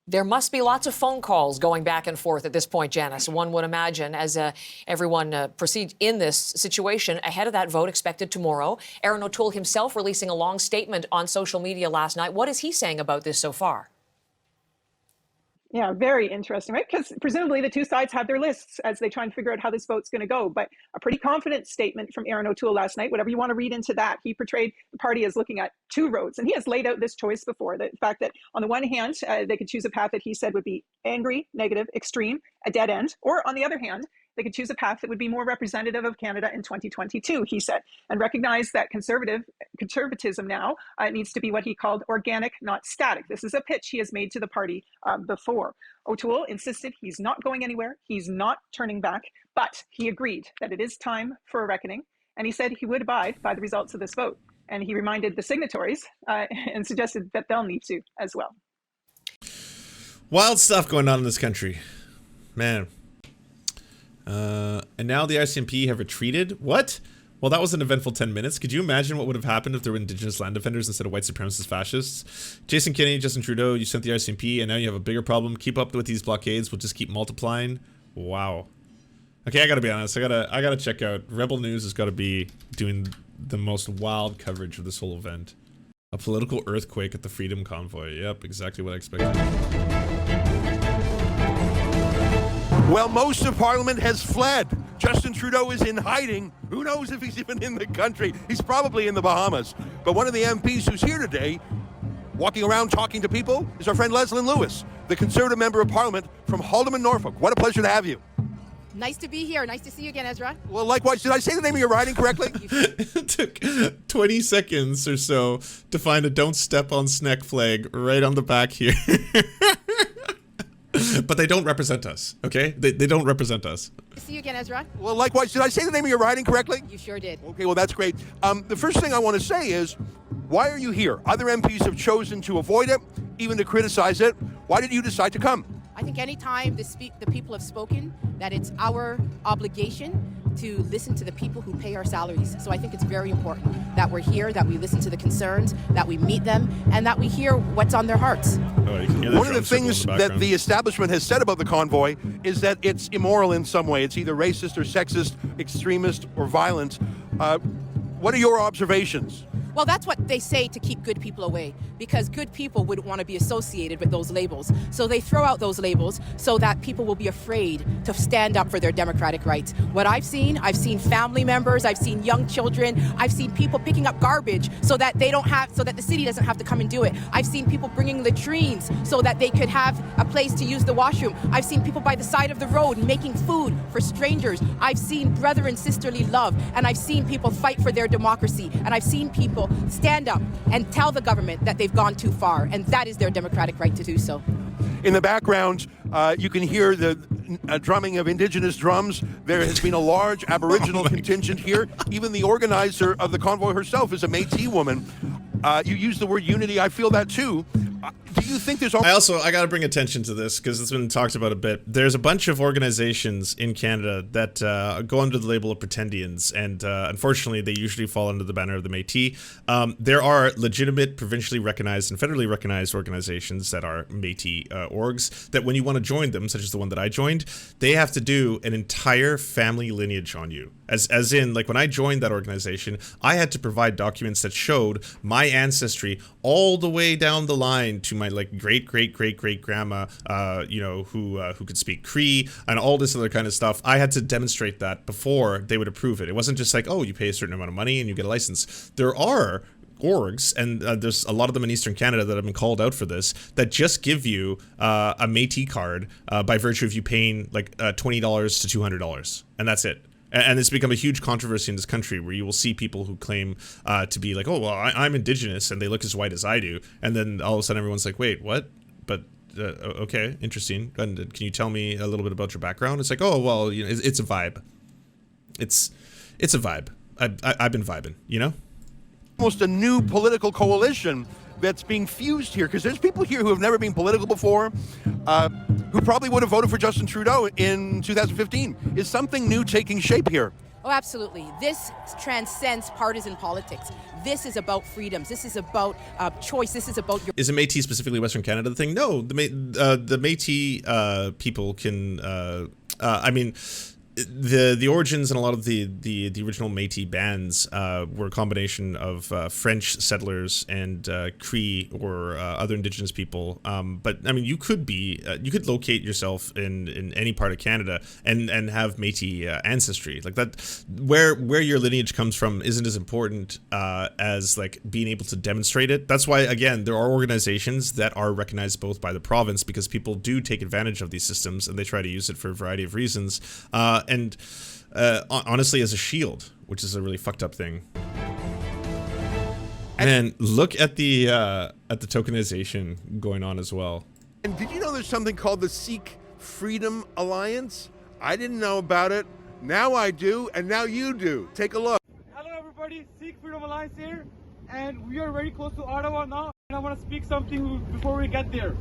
There must be lots of phone calls going back and forth at this point, Janice. One would imagine as everyone proceeds in this situation ahead of that vote expected tomorrow. Erin O'Toole himself releasing a long statement on social media last night. What is he saying about this so far? Yeah, very interesting, right? Because presumably the two sides have their lists as they try and figure out how this vote's going to go. But a pretty confident statement from Erin O'Toole last night, whatever you want to read into that. He portrayed the party as looking at two roads, and he has laid out this choice before. The fact that on the one hand, they could choose a path that he said would be angry, negative, extreme, a dead end. Or on the other hand, they could choose a path that would be more representative of Canada in 2022, he said, and recognize that conservatism now needs to be what he called organic, not static. This is a pitch he has made to the party before. O'Toole insisted he's not going anywhere, he's not turning back, but he agreed that it is time for a reckoning, and he said he would abide by the results of this vote. And he reminded the signatories and suggested that they'll need to as well. Wild stuff going on in this country, man. And now the RCMP have retreated? What? Well, that was an eventful 10 minutes. Could you imagine what would have happened if there were indigenous land defenders instead of white supremacist fascists? Jason Kenney, Justin Trudeau, you sent the RCMP, and now you have a bigger problem. Keep up with these blockades. We'll just keep multiplying. Wow. Okay, I gotta be honest. I gotta check out. Rebel News has got to be doing the most wild coverage of this whole event. A political earthquake at the Freedom Convoy. Yep, exactly what I expected. Well, most of Parliament has fled. Justin Trudeau is in hiding. Who knows if he's even in the country? He's probably in the Bahamas. But one of the MPs who's here today, walking around talking to people, is our friend Leslyn Lewis, the Conservative Member of Parliament from Haldimand, Norfolk. What a pleasure to have you. Nice to be here. Nice to see you again, Ezra. Well, likewise. Did I say the name of your riding correctly? It took 20 seconds or so to find a "Don't Step on Sneck" flag right on the back here. But they don't represent us, okay? They don't represent us. See you again, Ezra. Well, likewise. Did I say the name of your riding correctly? You sure did. Okay, well, that's great. The first thing I want to say is, why are you here? Other MPs have chosen to avoid it, even to criticize it. Why did you decide to come? I think anytime the people have spoken, that it's our obligation to listen to the people who pay our salaries. So I think it's very important that we're here, that we listen to the concerns, that we meet them, and that we hear what's on their hearts. One of the things that the establishment has said about the convoy is that it's immoral in some way. It's either racist or sexist, extremist or violent. What are your observations? Well, that's what they say to keep good people away, because good people wouldn't want to be associated with those labels. So they throw out those labels so that people will be afraid to stand up for their democratic rights. What I've seen family members, I've seen young children, I've seen people picking up garbage so that the city doesn't have to come and do it. I've seen people bringing latrines so that they could have a place to use the washroom. I've seen people by the side of the road making food for strangers. I've seen brother and sisterly love, and I've seen people fight for their democracy, and I've seen people stand up and tell the government that they've gone too far, and that is their democratic right to do so. In the background, you can hear the drumming of indigenous drums. There has been a large Aboriginal contingent here. Even the organizer of the convoy herself is a Métis woman. You use the word unity. I feel that too. Do you think there's... I got to bring attention to this because it's been talked about a bit. There's a bunch of organizations in Canada that go under the label of pretendians, and unfortunately they usually fall under the banner of the Métis. There are legitimate, provincially recognized and federally recognized organizations that are Métis orgs that when you want to join them, such as the one that I joined, they have to do an entire family lineage on you. As in, like when I joined that organization, I had to provide documents that showed my ancestry all the way down the line to my like great grandma, who could speak Cree and all this other kind of stuff. I had to demonstrate that before they would approve it. It wasn't just like, oh, you pay a certain amount of money and you get a license. There are orgs, and there's a lot of them in Eastern Canada that have been called out for this, that just give you a Métis card by virtue of you paying like $20 to $200, and that's it. And it's become a huge controversy in this country where you will see people who claim to be like, oh, well, I'm indigenous, and they look as white as I do. And then all of a sudden everyone's like, wait, what? But okay, interesting. And can you tell me a little bit about your background? It's like, oh, well, you know, it's a vibe. It's a vibe. I've been vibing, you know? Almost a new political coalition that's being fused here, because there's people here who have never been political before, who probably would have voted for Justin Trudeau in 2015. Is something new taking shape here? Oh, absolutely. This transcends partisan politics. This is about freedoms. This is about choice. This is about your... Is it Métis specifically Western Canada the thing? No, the Métis people can... The origins and a lot of the original Métis bands were a combination of French settlers and Cree or other indigenous people. But I mean, you could locate yourself in any part of Canada and have Métis ancestry. Like that, where your lineage comes from isn't as important as like being able to demonstrate it. That's why, again, there are organizations that are recognized both by the province, because people do take advantage of these systems and they try to use it for a variety of reasons. And honestly, as a shield, which is a really fucked up thing. And look at the tokenization going on as well. And did you know there's something called the Sikh Freedom Alliance? I didn't know about it. Now I do, and now you do. Take a look. Hello everybody, Sikh Freedom Alliance here, and we are very close to Ottawa now, and I want to speak something before we get there.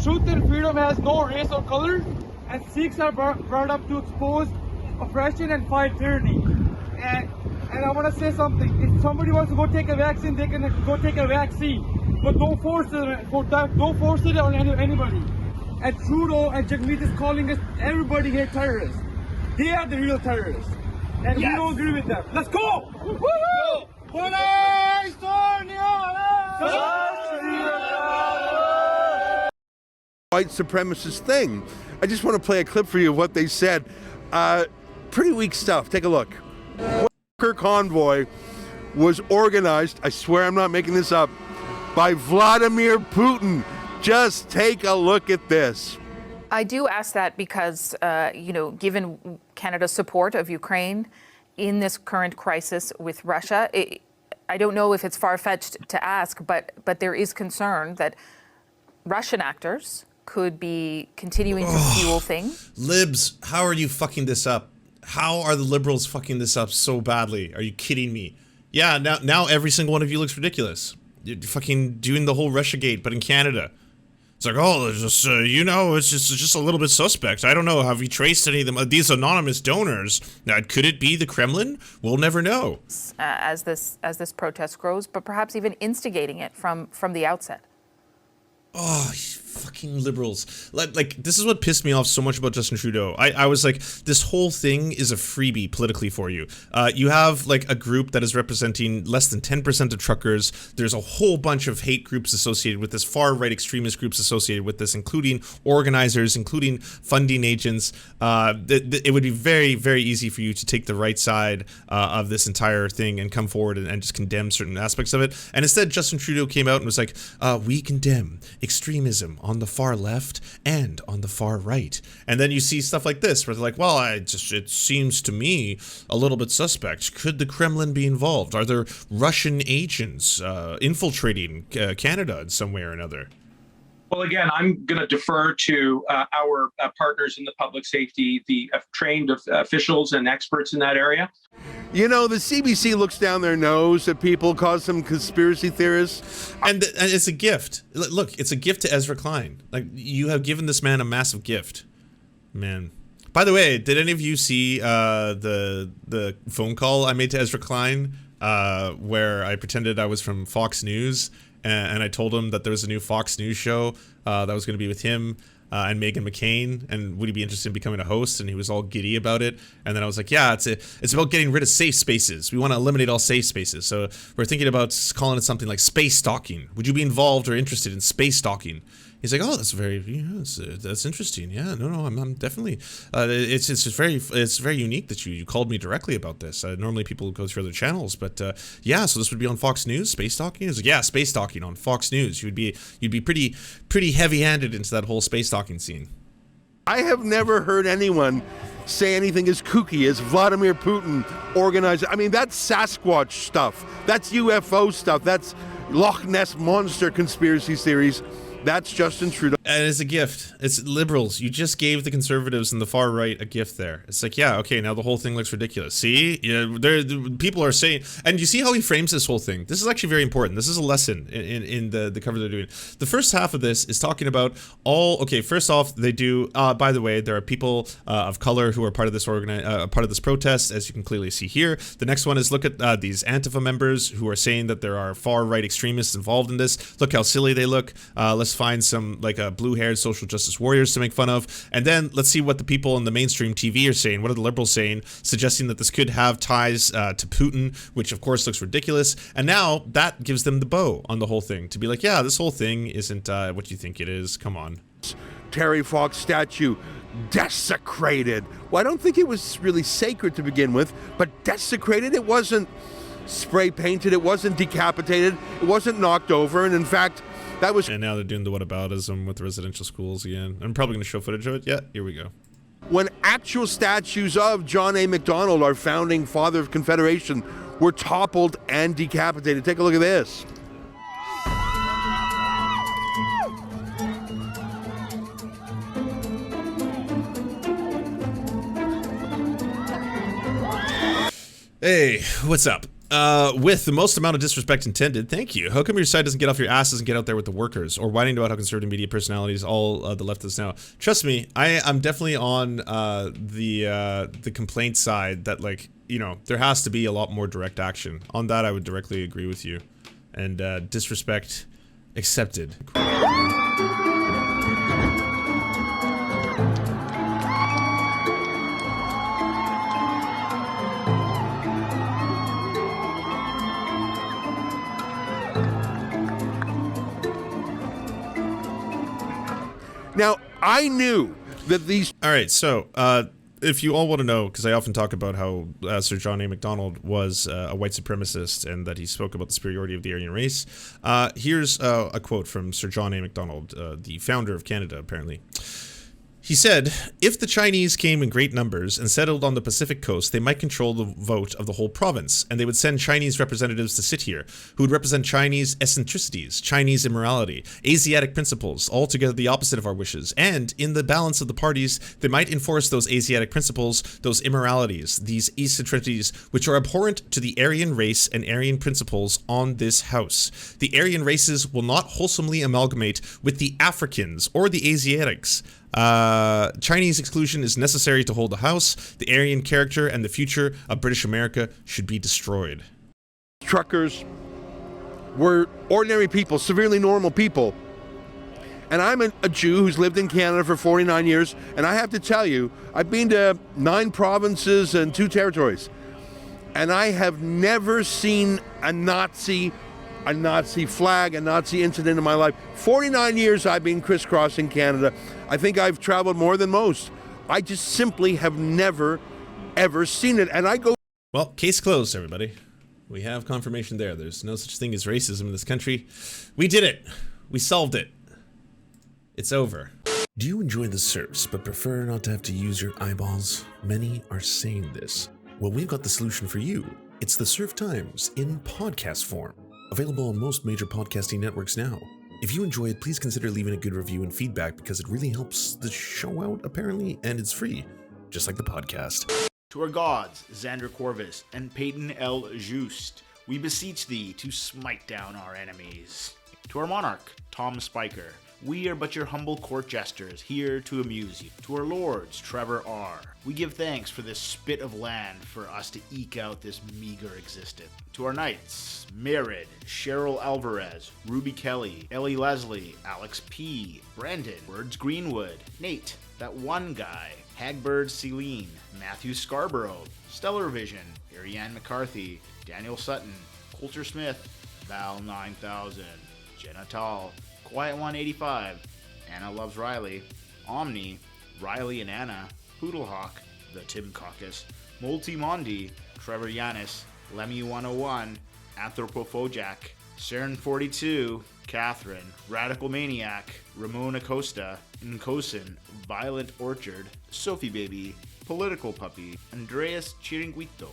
Truth and freedom has no race or color, and Sikhs are brought up to expose oppression and fight tyranny. And I want to say something. If somebody wants to go take a vaccine, they can go take a vaccine, but don't force it on anybody. And Trudeau and Jagmeet is calling us, everybody here, terrorists. They are the real terrorists, and we don't agree with them. Let's go! Woo-hoo! White supremacist thing. I just want to play a clip for you of what they said. Pretty weak stuff. Take a look. The convoy was organized, I swear I'm not making this up, by Vladimir Putin. Just take a look at this. I do ask that because, given Canada's support of Ukraine in this current crisis with Russia, I don't know if it's far-fetched to ask, but there is concern that Russian actors could be continuing to fuel things. Libs, how are you fucking this up? How are the Liberals fucking this up so badly? Are you kidding me? Yeah, now every single one of you looks ridiculous. You're fucking doing the whole Russiagate, but in Canada. It's like, oh, it's just, you know, it's just a little bit suspect. I don't know. Have you traced any of them? These anonymous donors. Could it be the Kremlin? We'll never know. As this protest grows, but perhaps even instigating it from the outset. Oh, fucking liberals. Like, this is what pissed me off so much about Justin Trudeau. I was like, this whole thing is a freebie politically for you. You have, like, a group that is representing less than 10% of truckers. There's a whole bunch of hate groups associated with this, far-right extremist groups associated with this, including organizers, including funding agents. It would be very, very easy for you to take the right side of this entire thing and come forward and just condemn certain aspects of it. And instead, Justin Trudeau came out and was like, we condemn extremism on the far left and on the far right. And then you see stuff like this where they're like, well, it seems to me a little bit suspect. Could the Kremlin be involved? Are there Russian agents infiltrating Canada in some way or another? Well, again, I'm going to defer to our partners in the public safety, the trained officials and experts in that area. You know, the CBC looks down their nose at people, calls them conspiracy theorists. And it's a gift. Look, it's a gift to Ezra Klein. Like, you have given this man a massive gift. Man. By the way, did any of you see the phone call I made to Ezra Klein where I pretended I was from Fox News and I told him that there was a new Fox News show that was going to be with him and Meghan McCain, and would he be interested in becoming a host? And he was all giddy about it. And then I was like, yeah, it's about getting rid of safe spaces. We want to eliminate all safe spaces. So we're thinking about calling it something like space stalking. Would you be involved or interested in space stalking? He's like, oh, that's very, that's interesting. Yeah, no, I'm definitely. It's very unique that you called me directly about this. Normally people go through other channels, but yeah. So this would be on Fox News, space stalking. He's like, yeah, space stalking on Fox News. You'd be pretty heavy-handed into that whole space stalking scene. I have never heard anyone say anything as kooky as Vladimir Putin organized. I mean, that's Sasquatch stuff. That's UFO stuff. That's Loch Ness Monster conspiracy theories. That's Justin Trudeau. And it's a gift. It's liberals. You just gave the conservatives and the far right a gift there. It's like, yeah, okay, now the whole thing looks ridiculous. See? People are saying, and you see how he frames this whole thing. This is actually very important. This is a lesson in the cover they're doing. The first half of this is talking about first off, they do, by the way, there are people of color who are part of this part of this protest, as you can clearly see here. The next one is look at these Antifa members who are saying that there are far right extremists involved in this. Look how silly they look. Let's find some blue-haired social justice warriors to make fun of, and then let's see what the people in the mainstream TV are saying. What are the liberals saying, suggesting that this could have ties to Putin, which of course looks ridiculous. And now that gives them the bow on the whole thing to be like, yeah, this whole thing isn't what you think it is. Come on. Terry Fox statue desecrated. Well, I don't think it was really sacred to begin with, but desecrated. It wasn't spray painted. It wasn't decapitated. It wasn't knocked over. And in fact, that was. And now they're doing the whataboutism with residential schools again. I'm probably going to show footage of it. Yeah, here we go. When actual statues of John A. Macdonald, our founding father of Confederation, were toppled and decapitated. Take a look at this. Hey, what's up? With the most amount of disrespect intended, thank you. How come your side doesn't get off your asses and get out there with the workers, or whining about how conservative media personalities all the leftists now? Trust me, I'm definitely on the complaint side that, like, you know, there has to be a lot more direct action. On that, I would directly agree with you. And disrespect accepted. Now, I knew that these... All right, so if you all want to know, because I often talk about how Sir John A. Macdonald was a white supremacist and that he spoke about the superiority of the Aryan race, here's a quote from Sir John A. Macdonald, the founder of Canada, apparently. He said, if the Chinese came in great numbers and settled on the Pacific coast, they might control the vote of the whole province, and they would send Chinese representatives to sit here, who would represent Chinese eccentricities, Chinese immorality, Asiatic principles, altogether the opposite of our wishes, and in the balance of the parties, they might enforce those Asiatic principles, those immoralities, these eccentricities, which are abhorrent to the Aryan race and Aryan principles on this house. The Aryan races will not wholesomely amalgamate with the Africans or the Asiatics. Chinese exclusion is necessary to hold the house. The Aryan character and the future of British America should be destroyed. Truckers were ordinary people, severely normal people. And I'm a Jew who's lived in Canada for 49 years, and I have to tell you, I've been to 9 provinces and 2 territories, and I have never seen a Nazi flag, a Nazi incident in my life. 49 years I've been crisscrossing Canada. I think I've traveled more than most. I just simply have never, ever seen it. And I go... Well, case closed, everybody. We have confirmation there. There's no such thing as racism in this country. We did it. We solved it. It's over. Do you enjoy the Serfs but prefer not to have to use your eyeballs? Many are saying this. Well, we've got the solution for you. It's the Serf Times in podcast form. Available on most major podcasting networks now. If you enjoy it, please consider leaving a good review and feedback because it really helps the show out, apparently, and it's free, just like the podcast. To our gods, Xander Corvus and Peyton L. Just, we beseech thee to smite down our enemies. To our monarch, Tom Spiker, we are but your humble court jesters, here to amuse you. To our lords, Trevor R., we give thanks for this spit of land for us to eke out this meager existence. To our knights, Merid, Cheryl Alvarez, Ruby Kelly, Ellie Leslie, Alex P., Brandon, Words Greenwood, Nate, that one guy, Hagbird Celine, Matthew Scarborough, Stellar Vision, Ariane McCarthy, Daniel Sutton, Coulter Smith, Val 9000, Jenna Tall, Quiet 185, Anna Loves Riley, Omni, Riley and Anna, Poodlehawk, The Tim Caucus, Multi Mondi, Trevor Yanis, Lemmy 101, Anthropophojak, Saren 42, Catherine, Radical Maniac, Ramon Acosta, Nkosin, Violent Orchard, Sophie Baby, Political Puppy, Andreas Chiringuito,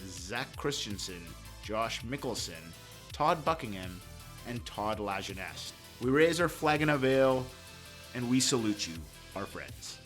Zach Christensen, Josh Mickelson, Todd Buckingham, and Todd Lajeunesse. We raise our flag in a veil, and we salute you, our friends.